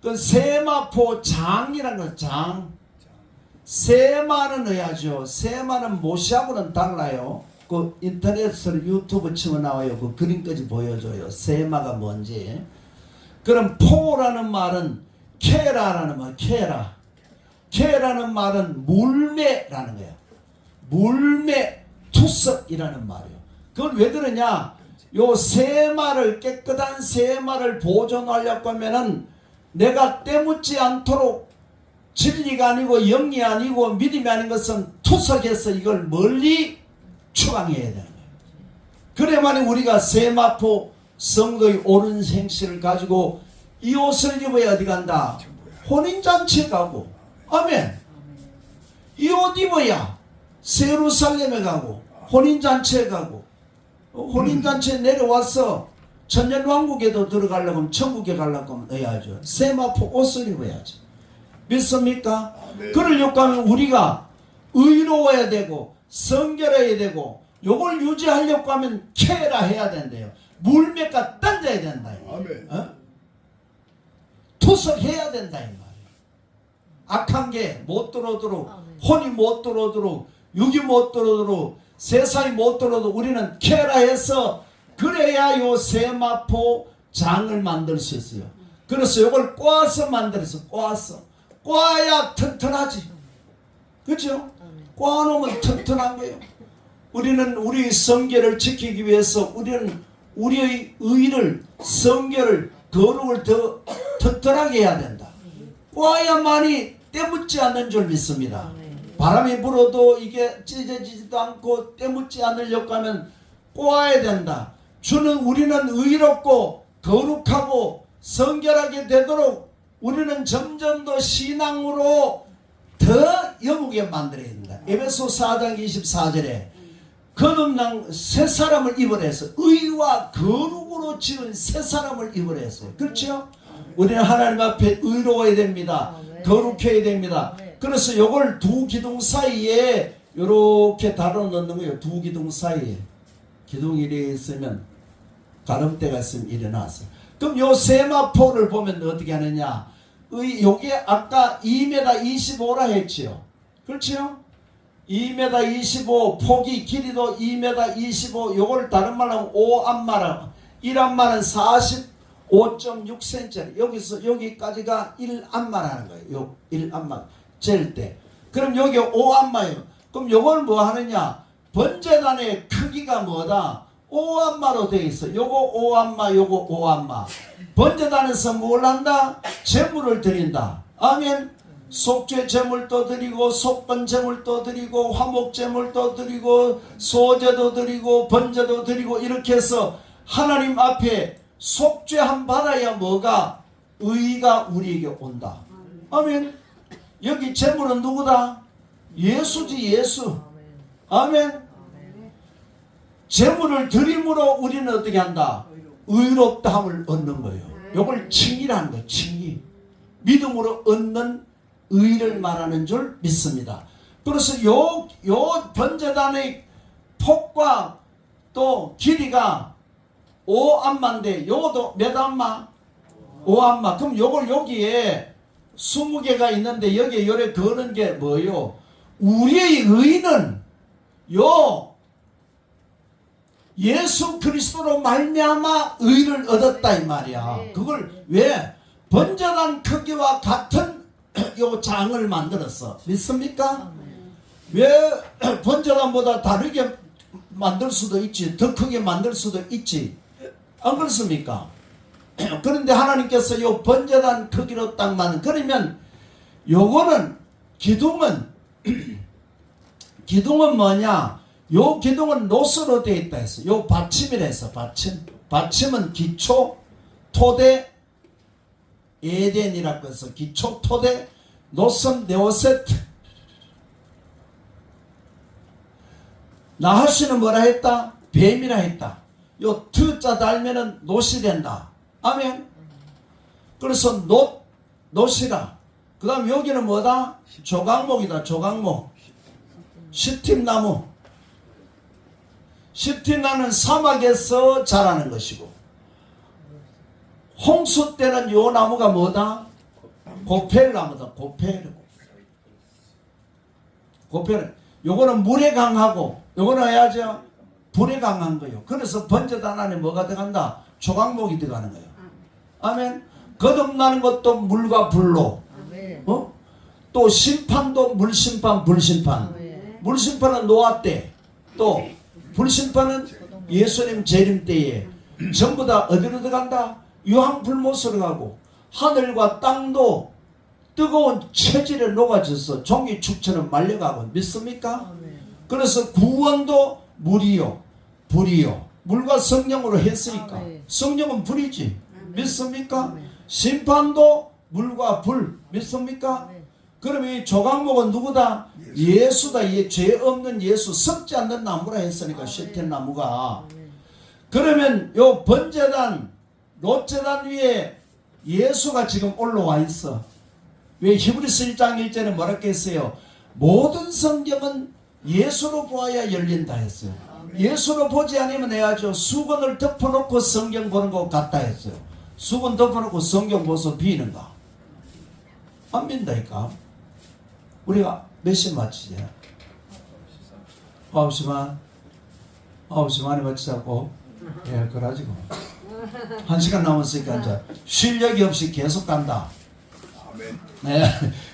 그 세마포 장이라는 건 장. 세마는 의하죠. 세마는 모시하고는 달라요. 그 인터넷으로 유튜브 치면 나와요. 그 그림까지 보여줘요. 세마가 뭔지. 그럼 포라는 말은 케라라는 말. 케라는 말은 물매라는 거예요. 물매 투석이라는 말이에요. 그건 왜 그러냐? 요 세마를 깨끗한 세마를 보존하려고 하면은 내가 때묻지 않도록 진리가 아니고 영이 아니고 믿음이 아닌 것은 투석해서 이걸 멀리 추방해야 되는 거예요. 그래야만 우리가 세마포 성도의 옳은 행실을 가지고 이 옷을 입어야 어디 간다? 혼인잔치에 가고. 아멘. 이 옷 입어야 세루살렘에 가고 혼인잔치에 가고 혼인잔치에 내려와서 천년왕국에도 들어가려면 천국에 가려고 하면 해야죠. 세마포 옷을 입어야지. 믿습니까? 그러려고 하면 우리가 의로워야 되고 성결해야 되고 요걸 유지하려고 하면 케라 해야 된대요. 물매가 던져야 된다. 투석해야 된다 이 말이에요. 악한 게 못 들어오도록 혼이 못 들어오도록 육이 못 들어오도록 세상이 못 들어오도록 우리는 케라해서 그래야 요 세마포 장을 만들 수 있어요. 그래서 요걸 꼬아서 만들어서 꼬아야 튼튼하지. 그렇죠? 꼬아놓으면 튼튼한 거예요. 우리는 우리 성결을 지키기 위해서 우리는 우리의 의를 성결을 거룩을 더 튼튼하게 해야 된다. 꼬아야만이 때묻지 않는 줄 믿습니다. 바람이 불어도 이게 찢어지지도 않고 때묻지 않으려고 하면 꼬아야 된다. 주는 우리는 의롭고 거룩하고 성결하게 되도록 우리는 점점 더 신앙으로 더 영우게 만들어야 된다. 에베소 4장 24절에 거듭난 새 사람을 입으래서 의와 거룩으로 지은 새 사람을 입으래서 그렇죠? 우리는 하나님 앞에 의로워야 됩니다. 거룩해야 됩니다. 그래서 이걸 두 기둥 사이에 이렇게 달아 넣는 거예요. 두 기둥 사이에 기둥이 이렇게 있으면 가름대가 있으면 일어났어요. 그럼 요 세마포를 보면 어떻게 하느냐? 요게 아까 2m 25라 했지요. 그렇지요? 2m 25 폭이 길이도 2m 25 요걸 다른 말로 하면 5안마라 1안마는 45.6cm 여기서 여기까지가 1안마라는 거예요. 요 1안마 잴 때. 그럼 여기 5안마예요. 그럼 요걸 뭐 하느냐? 번제단의 크기가 뭐다? 5안마로 되어 있어. 요거 5안마, 요거 5안마. 번제단에서 뭘 한다? 제물을 드린다. 아멘. 속죄 제물도 드리고 속건 제물도 드리고 화목 제물도 드리고 소제도 드리고 번제도 드리고 이렇게 해서 하나님 앞에 속죄함 받아야 뭐가? 의가 우리에게 온다. 아멘. 여기 제물은 누구다? 예수지 예수. 아멘. 제물을 드림으로 우리는 어떻게 한다? 의롭다함을 얻는 거예요. 이걸 칭의라는 거예요. 칭의. 믿음으로 얻는 의를 말하는 줄 믿습니다. 그래서 요 번제단의 폭과 또 길이가 5안마인데 요것도 몇 안마? 5안마. 그럼 요걸 여기에 20개가 있는데 여기에 요래 거는 게 뭐요? 우리의 의는 요 예수 그리스도로 말미암아 의를 얻었다 이 말이야. 그걸 왜? 번전한 크기와 같은 요 장을 만들었어. 믿습니까? 왜 번전함보다 다르게 만들 수도 있지, 더 크게 만들 수도 있지, 안 그렇습니까? 그런데 하나님께서 요 번전한 크기로 딱 만든. 그러면 요거는 기둥은 기둥은 뭐냐? 요 기둥은 노스로 되어 있다 했어. 요 받침이라 했어. 받침은 기초 토대 에덴이라고 해서 기초 토대 노선 네오세트. 나하시는 뭐라 했다? 뱀이라 했다. 요 트자 달면은 노시 된다. 아멘. 그래서 노시라. 그 다음 여기는 뭐다? 조각목이다. 조각목. 시팀나무. 시팀나무는 사막에서 자라는 것이고, 홍수 때는 요 나무가 뭐다? 고펠나무다. 고펠. 요거는 물에 강하고 요거는 해야죠. 불에 강한 거예요. 그래서 번제단 안에 뭐가 들어간다? 조각목이 들어가는 거예요. 아멘. 거듭나는 것도 물과 불로. 또 심판도 물심판, 불심판. 물심판은 노아 때, 또 불심판은 예수님 재림 때에 전부 다 어디로 들어간다? 유황불못으로 가고, 하늘과 땅도 뜨거운 체질에 녹아져서 종이축처럼 말려가고. 믿습니까? 그래서 구원도 물이요 불이요. 물과 성령으로 했으니까 성령은 불이지. 믿습니까? 심판도 물과 불. 믿습니까? 그러면 이 조각목은 누구다? 예수다. 죄 없는 예수, 썩지 않는 나무라 했으니까, 시텐나무가. 그러면 요 번제단 롯제단 위에 예수가 지금 올라와 있어. 왜 히브리서 1장 1절에 뭐라고 했어요? 모든 성경은 예수로 보아야 열린다 했어요. 예수로 보지 않으면 해야죠. 수건을 덮어놓고 성경 보는 것 같다 했어요. 수건 덮어놓고 성경 보서 비는가? 안 빈다니까. 우리가 몇 시 마치지? 9시만? 9시만에 마치자고? 예, 그래가지고 1시간 남았으니까 이제 쉴력이 없이 계속 간다. 네.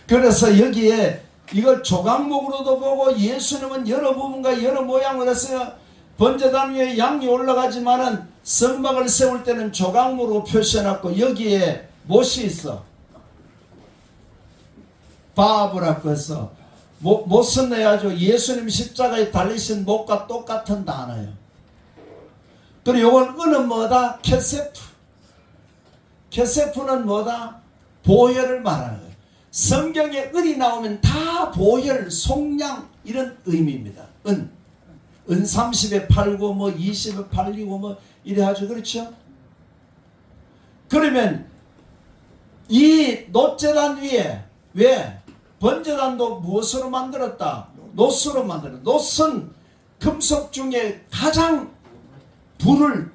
그래서 여기에 이걸 조각목으로도 보고, 예수님은 여러 부분과 여러 모양으로 했어요. 번제단 위에 양이 올라가지만은 성막을 세울 때는 조각목으로 표시해놨고, 여기에 못이 있어. 바브라고 해서 못은 내야죠. 예수님 십자가에 달리신 못과 똑같은 단어예요. 그리고 이건 은은 뭐다? 케세프. 케세프는 뭐다? 보혈을 말하는 거예요. 성경에 은이 나오면 다 보혈, 속량 이런 의미입니다. 은 30에 팔고 뭐 20에 팔리고 뭐 이래 하죠. 그렇죠? 그러면 이 놋제단 위에 왜 번제단도 무엇으로 만들었다? 놋으로 만들었다. 놋은 금속 중에 가장 불을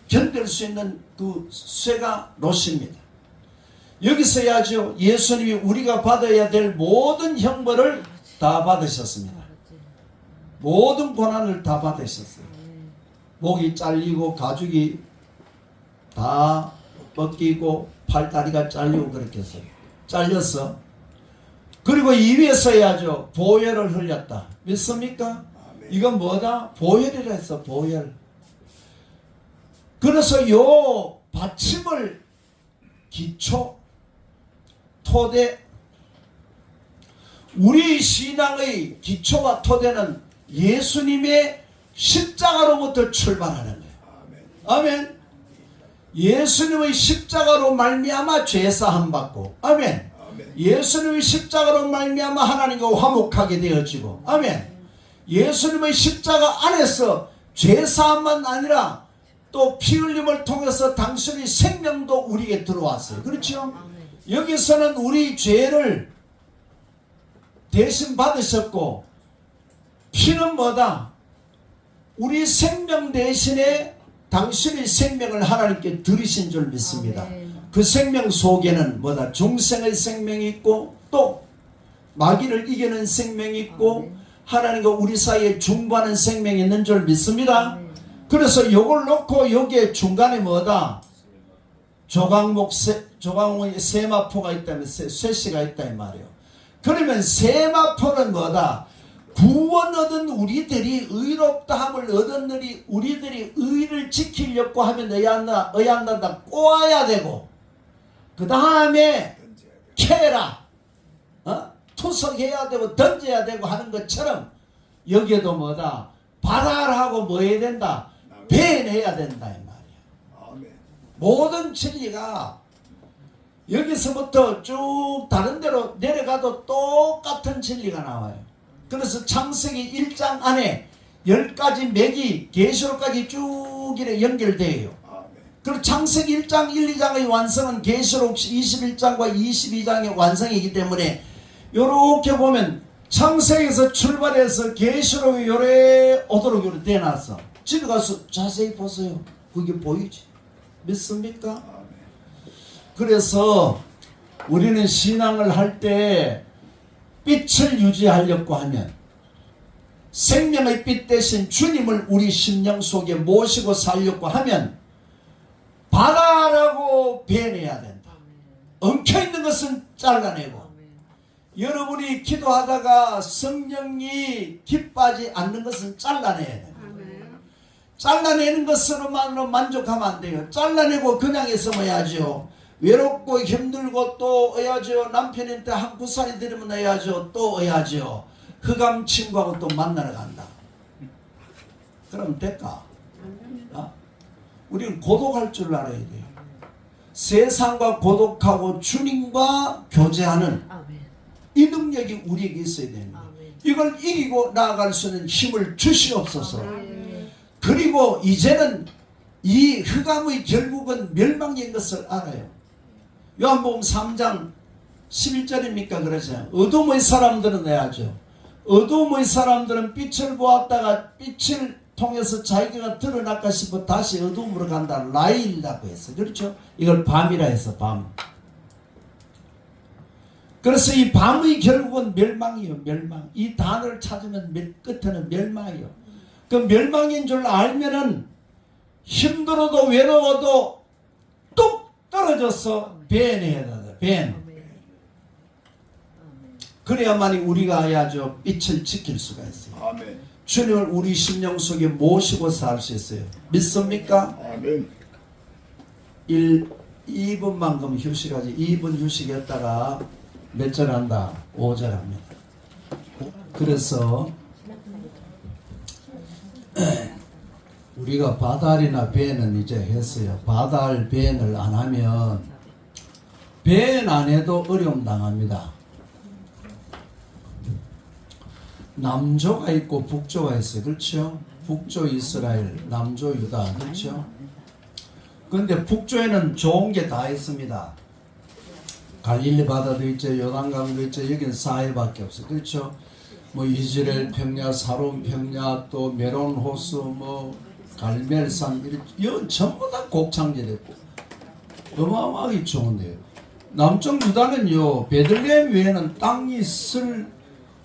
견딜 수 있는 그 쇠가 놋입니다. 여기서 해야죠. 예수님이 우리가 받아야 될 모든 형벌을 다 받으셨습니다. 모든 고난을 다 받으셨어요. 목이 잘리고 가죽이 다 벗기고 팔다리가 잘리고 그렇게 했어요. 잘렸어. 그리고 이 위에서 해야죠. 보혈을 흘렸다. 믿습니까? 이건 뭐다? 보혈이라 했어. 보혈. 그래서 요 받침을 기초 토대, 우리 신앙의 기초와 토대는 예수님의 십자가로부터 출발하는 거예요. 아멘. 예수님의 십자가로 말미암아 죄사함 받고, 아멘. 예수님의 십자가로 말미암아 하나님과 화목하게 되어지고, 아멘. 예수님의 십자가 안에서 죄사함만 아니라 또 피 흘림을 통해서 당신의 생명도 우리에게 들어왔어요. 그렇죠? 여기서는 우리 죄를 대신 받으셨고, 피는 뭐다? 우리 생명 대신에 당신의 생명을 하나님께 드리신 줄 믿습니다. 아멘. 그 생명 속에는 뭐다? 중생의 생명이 있고 또 마귀를 이기는 생명이 있고 아멘. 하나님과 우리 사이에 중보하는 생명이 있는 줄 믿습니다. 아멘. 그래서 이걸 놓고 여기에 중간에 뭐다? 조각목 세마포가 있다면 쇠씨가 있다 이 말이에요. 그러면 세마포는 뭐다? 구원 얻은 우리들이 의롭다함을 얻은 우리들이 의를 지키려고 하면 의한단다 꼬아야 되고 그 다음에 캐라 투석해야 되고 던져야 되고 하는 것처럼 여기에도 뭐다? 받아라고 뭐 해야 된다? 배내야 된다 이 말이야. 아멘. 모든 진리가 여기서부터 쭉 다른 데로 내려가도 똑같은 진리가 나와요. 그래서 창세기 1장 안에 10가지 맥이 계시록까지 쭉 이렇게 연결돼요. 아멘. 그리고 창세기 1장 1, 2장의 완성은 계시록 21장과 22장의 완성이기 때문에 요렇게 보면 창세기에서 출발해서 계시록이 요래 오도록 요래 대놨어. 집에 가서 자세히 보세요. 그게 보이지? 믿습니까? 아멘. 그래서 우리는 신앙을 할 때 빛을 유지하려고 하면 생명의 빛 대신 주님을 우리 심령 속에 모시고 살려고 하면 받아라고 배내야 된다. 엉켜있는 것은 잘라내고 여러분이 기도하다가 성령이 기뻐하지 않는 것은 잘라내야 된다. 잘라내는 것으로만으로 만족하면 안 돼요. 잘라내고 그냥 있으면 해야죠. 외롭고 힘들고 또 해야죠. 남편한테 한 구살이 들으면 해야죠. 또 해야죠. 흑암 친구하고 또 만나러 간다. 그럼 될까? 우리는 고독할 줄 알아야 돼요. 세상과 고독하고 주님과 교제하는 이 능력이 우리에게 있어야 됩니다. 이걸 이기고 나아갈 수 있는 힘을 주시옵소서. 그리고 이제는 이 흑암의 결국은 멸망인 것을 알아요. 요한복음 3장 11절입니까? 그러죠. 어둠의 사람들은 해야죠. 어둠의 사람들은 빛을 보았다가 빛을 통해서 자기가 드러날까 싶어 다시 어둠으로 간다. 라일이라고 했어. 그렇죠? 이걸 밤이라 해서 밤. 그래서 이 밤의 결국은 멸망이요. 멸망. 이 단어를 찾으면 끝에는 멸망이요. 그 멸망인 줄 알면은 힘들어도 외로워도 뚝 떨어져서 배내야 된다. 배. 그래야만이 우리가 해야죠. 빛을 지킬 수가 있어요. 아멘. 주님을 우리 심령 속에 모시고 살 수 있어요. 믿습니까? 아멘. 2분만 그럼 휴식하지. 2분 휴식했다가 몇 절 한다? 5절 합니다. 그래서 우리가 바달이나 배는 이제 했어요. 바달 배를 안 하면 배는 안 해도 어려움 당합니다. 남조가 있고 북조가 있어요. 그렇죠? 북조 이스라엘, 남조 유다. 그렇죠? 근데 북조에는 좋은 게 다 있습니다. 갈릴리 바다도 있죠. 요단강도 있죠. 여기는 사해밖에 없어요. 그렇죠? 뭐 이스라엘 평야, 사론 평야, 또 메론 호수, 뭐 갈멜산 이런 전부 다 곡창지됐고 어마어마하게 좋은데요. 남쪽 유다는요 베들레헴 외에는 땅이 쓸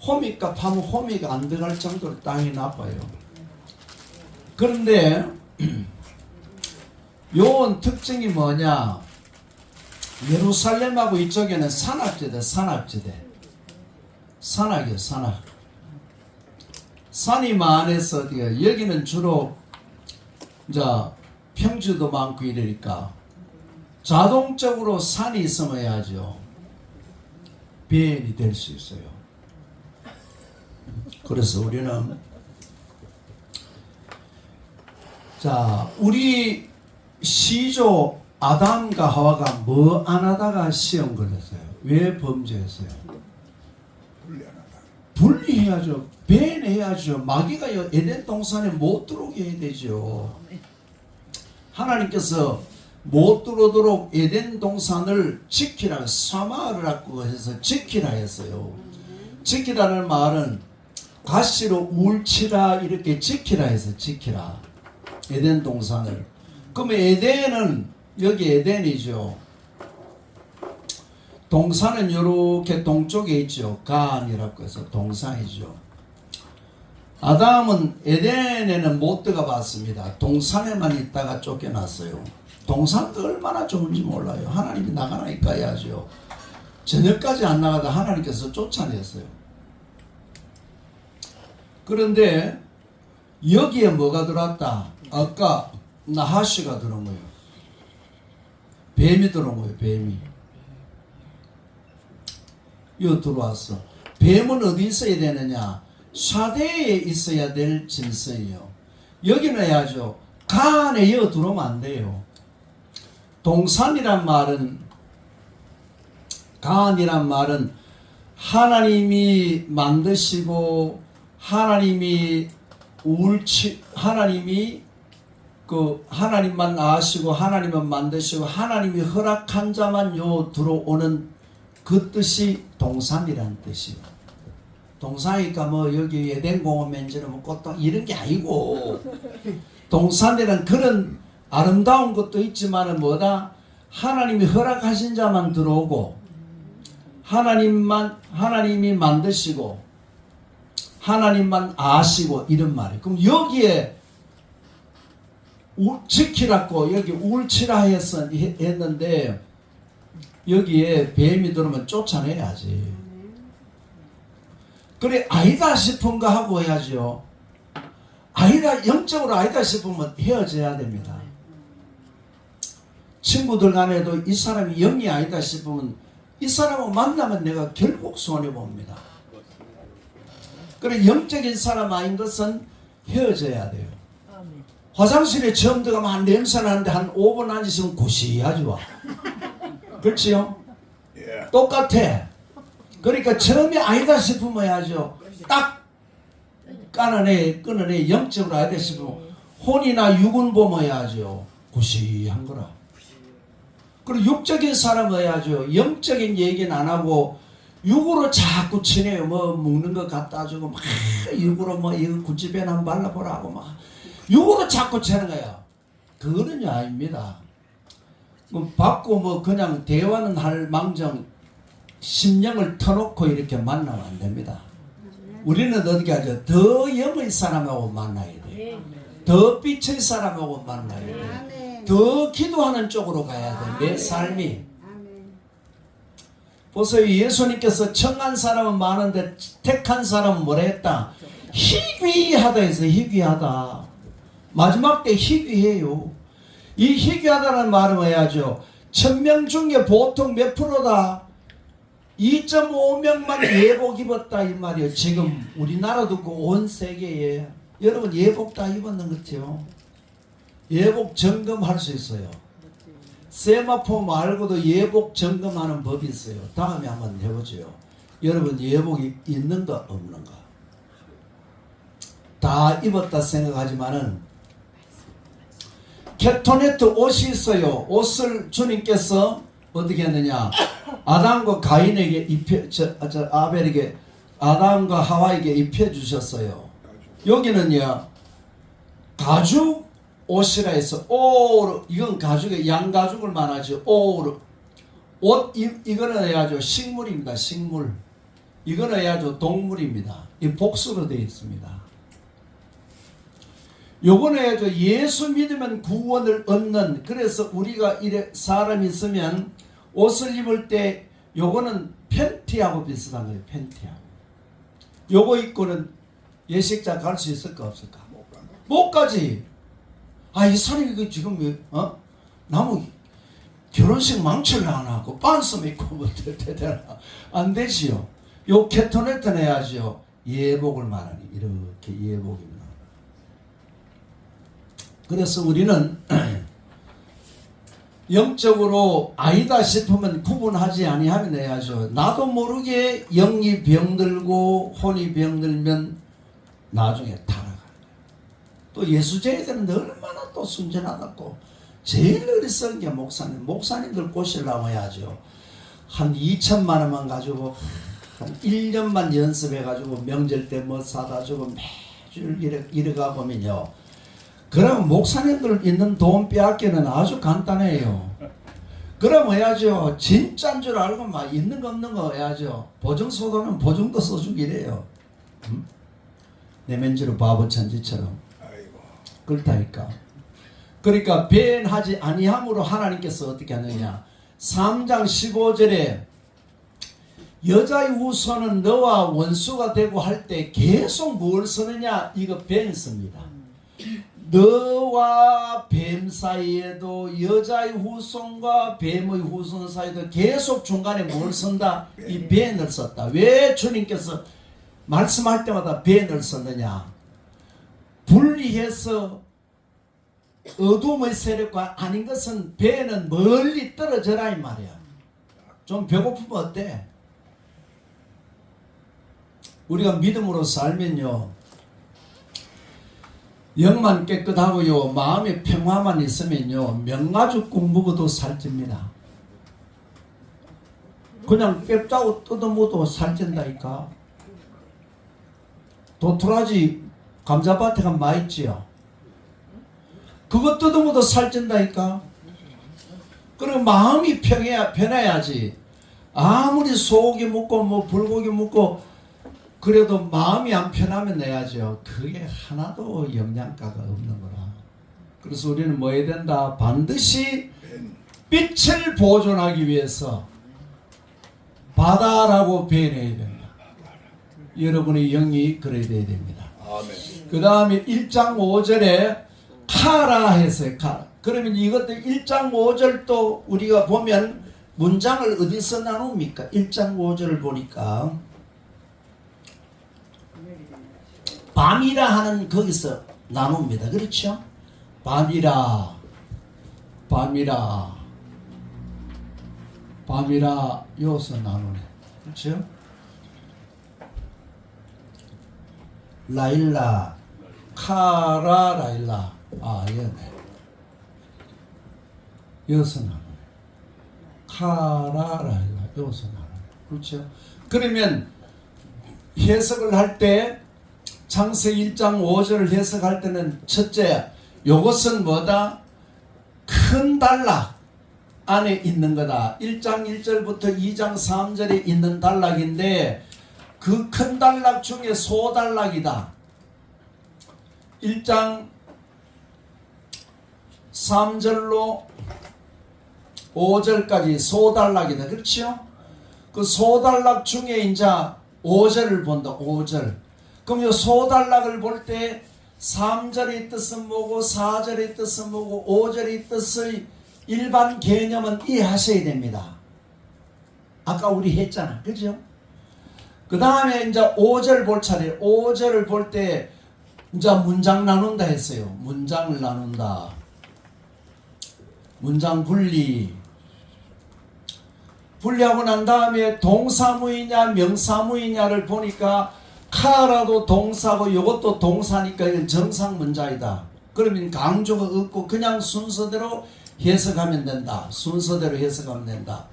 호미값 하면 호미가 안 들어갈 정도로 땅이 나빠요. 그런데 요 특징이 뭐냐? 예루살렘하고 이쪽에는 산악지대, 산악이요, 산악. 산이 많아서 어디요? 여기는 주로 이제 평지도 많고 이러니까 자동적으로 산이 있으면 해야죠. 배연이 될 수 있어요. 그래서 우리는 자 우리 시조 아담과 하와가 뭐 안 하다가 시험 걸렸어요? 왜 범죄했어요? 분리해야죠. 배내야죠. 마귀가 에덴 동산에 못 들어오게 해야 되죠. 하나님께서 못 들어오도록 에덴 동산을 지키라, 사마르라고 해서 지키라 했어요. 지키라는 말은 가시로 울치라 이렇게 지키라 해서 지키라. 에덴 동산을. 그러면 에덴은 여기 에덴이죠. 동산은 이렇게 동쪽에 있죠. 가안이라고 해서 동산이죠. 아담은 에덴에는 못 들어가 봤습니다. 동산에만 있다가 쫓겨났어요. 동산도 얼마나 좋은지 몰라요. 하나님이 나가라니까 해야죠. 저녁까지 안 나가다 하나님께서 쫓아냈어요. 그런데 여기에 뭐가 들어왔다? 아까 나하시가 들어온 거예요. 뱀이 들어온 거예요. 뱀이. 여기 들어왔어. 뱀은 어디 있어야 되느냐? 사대에 있어야 될 짐승이요. 여기는 해야죠. 가안에 여기 들어오면 안 돼요. 동산이란 말은, 가안이란 말은 하나님이 만드시고 하나님이 하나님만 아시고 하나님만 만드시고 하나님이 허락한 자만 요 들어오는 그 뜻이 동산이라는 뜻이에요. 동산이니까 뭐 여기 에덴공원 맨지는 뭐 꽃도 이런 게 아니고 동산이란 그런 아름다운 것도 있지만은 뭐다? 하나님이 허락하신 자만 들어오고 하나님이 만드시고 하나님만 아시고 이런 말이에요. 그럼 여기에 지키라고 여기 울치라 했는데 여기에 뱀이 들어오면 쫓아내야지. 그래 아니다 싶은 거 하고 해야죠. 아니다, 영적으로 아니다 싶으면 헤어져야 됩니다. 친구들 간에도 이 사람이 영이 아니다 싶으면 이 사람을 만나면 내가 결국 손해봅니다. 그래 영적인 사람 아닌 것은 헤어져야 돼요. 화장실에 처음 들어가면 한 냄새 나는데 한 5분 앉으시면 고시하지 와. 그렇지요? 예. 똑같아. 그러니까 처음에 아니다 싶으면 해야죠. 딱 끊어내 영적으로 아니다 싶으면 혼이나 육은 보면 해야죠. 고시한 거라. 그리고 육적인 사람은 해야죠. 영적인 얘기는 안 하고 육으로 자꾸 치네요. 뭐 먹는 거 갖다 주고 막 육으로 뭐 이거 구찌배나 한번 발라보라고 막 육으로 자꾸 치는 거야. 그거는요 아닙니다. 뭐 받고 뭐 그냥 대화는 할 망정 심령을 터놓고 이렇게 만나면 안 됩니다. 우리는 어떻게 하죠? 더 영의 사람하고 만나야 돼. 더 빛의 사람하고 만나야 돼. 더 기도하는 쪽으로 가야 돼. 내 삶이. 보세요. 예수님께서 청한 사람은 많은데 택한 사람은 뭐라 했다? 희귀하다 해서 희귀하다. 마지막 때 희귀해요. 이 희귀하다는 말은 해야죠. 1000명 중에 보통 몇 프로다? 2.5명만 예복 입었다 이 말이에요. 지금 우리나라도 온 세계에 여러분 예복 다 입었는 것 같아요. 예복 점검할 수 있어요. 세마포 말고도 예복 점검하는 법이 있어요. 다음에 한번 해보죠. 여러분 예복이 있는가 없는가? 다 입었다 생각하지만은 케토네트 옷이 있어요. 옷을 주님께서 어떻게 했느냐? 아담과 가인에게 아벨에게 아담과 하와에게 입혀 주셨어요. 여기는요 가죽 옷이라 해서 오르 이건 가죽에 양가죽을 말하죠. 오르 옷 이거는 해야죠 식물입니다. 식물 이거는 해야죠 동물입니다. 이 복수로 되어 있습니다. 요거는 해야죠 예수 믿으면 구원을 얻는. 그래서 우리가 이래 사람이 있으면 옷을 입을 때 요거는 팬티하고 비슷한 거예요. 팬티하고 요거 입고는 예식장 갈 수 있을까 없을까? 못 가지. 아, 이 사람이 그 지금 나무 결혼식 망치를 하나 하고 빤스 입고 뭐 되나 안 되지요. 요 케토네트는 해야죠. 예복을 말하니 이렇게 예복입니다. 그래서 우리는 영적으로 아니다 싶으면 구분하지 아니하면 해야죠. 나도 모르게 영이 병들고 혼이 병들면 나중에 타락하는 거예요. 또 예수제자들은 얼마나 또 순전하다고. 제일 어리석은 게 목사님들 꼬시려고 해야죠. 한 2천만 원만 가지고 한 1년만 연습해가지고 명절 때 뭐 사다 주고 매주 이래가 보면요. 그럼 목사님들 있는 돈 빼앗기는 아주 간단해요. 그럼 해야죠. 진짜인 줄 알고 막 있는 거 없는 거 해야죠. 보증소도는 보증도 써주기래요. 내면지로 바보 천지처럼. 아이고. 그렇다니까. 그러니까 배은하지 아니함으로 하나님께서 어떻게 하느냐. 3장 15절에 여자의 후손은 너와 원수가 되고 할 때 계속 뭘 쓰느냐. 이거 뱀 씁니다. 너와 뱀 사이에도 여자의 후손과 뱀의 후손 사이에도 계속 중간에 뭘 쓴다? 이 뱀을 썼다. 왜 주님께서 말씀할 때마다 뱀을 썼느냐? 분리해서 어둠의 세력과 아닌 것은 뱀은 멀리 떨어져라 이 말이야. 좀 배고프면 어때? 우리가 믿음으로 살면요. 영만 깨끗하고요. 마음의 평화만 있으면요. 명가죽국 먹어도 살찝니다. 그냥 꿰짜고 뜯어먹어도 살찐다니까. 도토라지 감자밭에 가면 맛있지요. 그거 뜯어먹어도 살찐다니까. 그럼 마음이 편해야지. 아무리 소고기 먹고 뭐 불고기 먹고 그래도 마음이 안 편하면 내야죠. 그게 하나도 영양가가 없는 거라. 그래서 우리는 뭐 해야 된다? 반드시 빛을 보존하기 위해서 바다라고 변해야 된다. 여러분의 영이 그래야 됩니다. 아멘. 그 다음에 1장 5절에 카라 했어요. 카라. 그러면 이것도 1장 5절도 우리가 보면 문장을 어디서 나눕니까? 1장 5절을 보니까 밤이라 하는 거기서 나눕니다. 그렇죠? 밤이라 여기서 나누네. 그렇죠? 라일라 카라 라일라 얘네 여기서 나누네. 카라 라일라 여기서 나누네. 그렇죠? 그러면 해석을 할 때 창세기 1장 5절을 해석할 때는 첫째, 요것은 뭐다? 큰 단락 안에 있는 거다. 1장 1절부터 2장 3절에 있는 단락인데 그 큰 단락 중에 소단락이다. 1장 3절로 5절까지 소단락이다. 그렇죠? 그 소단락 중에 이제 5절을 본다. 5절. 그럼 이 소단락을 볼 때 3절의 뜻은 뭐고 4절의 뜻은 뭐고 5절의 뜻의 일반 개념은 이해하셔야 됩니다. 아까 우리 했잖아. 그죠? 그 다음에 이제 5절 볼 차례. 5절을 볼 때 이제 문장 나눈다 했어요. 문장을 나눈다. 문장 분리하고 난 다음에 동사무이냐 명사무이냐를 보니까 카라도 동사고 이것도 동사니까 이건 정상문자이다. 그러면 강조가 없고 그냥 순서대로 해석하면 된다. 순서대로 해석하면 된다.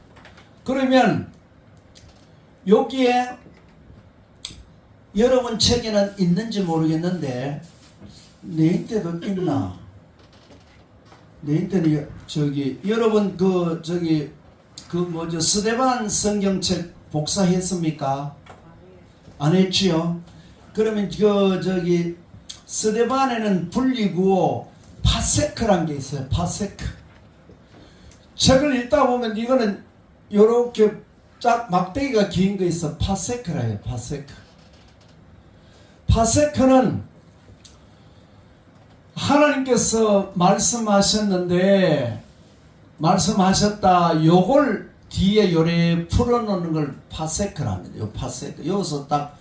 그러면 여기에 여러분 책에는 있는지 모르겠는데 내 때도 있나? 내 때는 여러분 스데반 성경책 복사했습니까? 안 했지요? 그러면 스데반에는 분리구호 파세크란 게 있어요. 파세크. 책을 읽다 보면 이거는 요렇게 쫙 막대기가 긴 거 있어. 파세크라 해요. 파세크. 파세크는 하나님께서 말씀하셨다. 요걸 뒤에 요래 풀어놓는 걸 파세크랍니다. 요 파세크. 여기서 딱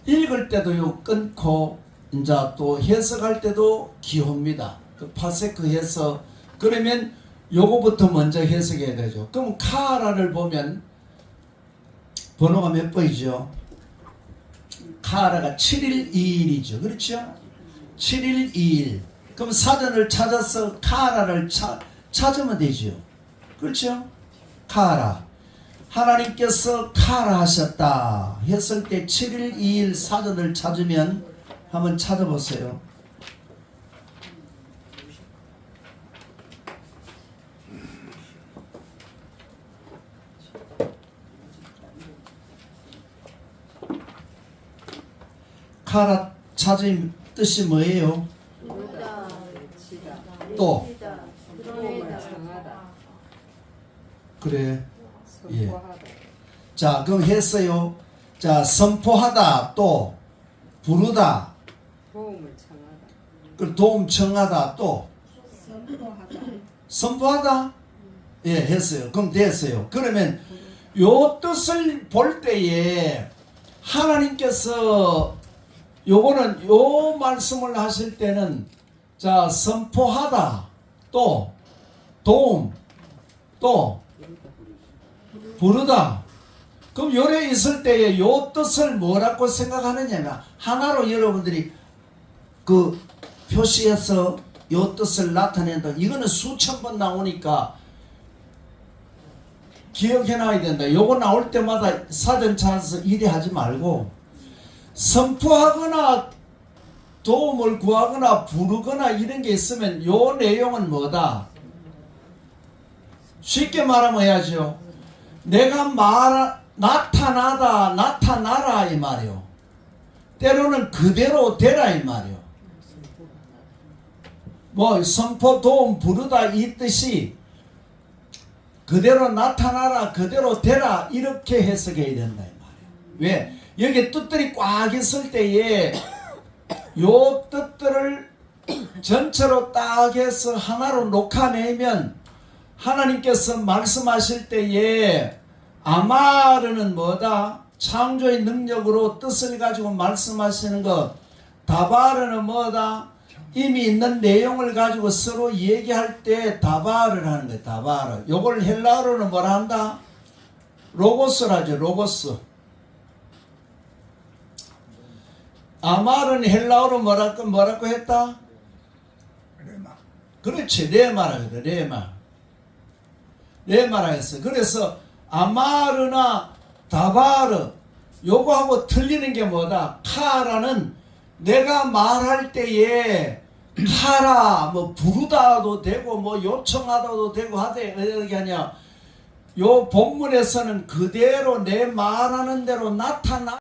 읽을 때도 요 끊고 이제 또 해석할 때도 기호입니다. 그 파세크 해석. 그러면 요거부터 먼저 해석해야 되죠. 그럼 카라를 보면 번호가 몇 번이죠? 카라가 7일 2일이죠. 그렇죠? 7일 2일. 그럼 사전을 찾아서 카라를 찾으면 되죠. 그렇죠? 카라. 하나님께서 카라 하셨다 했을 때 7일 2일 사전을 찾으면 한번 찾아보세요. 카라 찾은 뜻이 뭐예요? 또 그래. 예. 자, 그럼 했어요. 자, 선포하다 또 부르다. 도움을 청하다. 그 도움 청하다 또 선포하다. 예, 했어요. 그럼 됐어요. 그러면 요 뜻을 볼 때에 하나님께서 요거는 요 말씀을 하실 때는 자, 선포하다 또 도움 또 부르다. 그럼 요래 있을 때에 요 뜻을 뭐라고 생각하느냐면 하나로 여러분들이 그 표시해서 요 뜻을 나타낸다. 이거는 수천 번 나오니까 기억해놔야 된다. 요거 나올 때마다 사전 찾아서 이래하지 말고 선포하거나 도움을 구하거나 부르거나 이런 게 있으면 요 내용은 뭐다? 쉽게 말하면 해야죠. 내가 나타나다 나타나라 이 말이요. 때로는 그대로 되라 이 말이요. 뭐 선포 도움 부르다 이 뜻이 그대로 나타나라 그대로 되라 이렇게 해석해야 된다 이 말이에요. 왜? 여기 뜻들이 꽉 있을 때에 요 뜻들을 전체로 딱 해서 하나로 녹아내면 하나님께서 말씀하실 때에 아마르는 뭐다? 창조의 능력으로 뜻을 가지고 말씀하시는 것. 다바르는 뭐다? 이미 있는 내용을 가지고 서로 얘기할 때 다바르를 하는 거예요. 다바르. 요걸 헬라어로는 뭐라 한다? 로고스라죠. 로고스. 아말은 헬라어로 뭐라고 했다? 레마. 그렇지. 레마라 그래. 레마라 했어. 그래서 아마르나 다바르 요거하고 틀리는 게 뭐다? 카라는 내가 말할 때에 카라 뭐 부르다도 되고 뭐 요청하다도 되고 하되 어떻게 하냐? 요 본문에서는 그대로 내 말하는 대로 나타나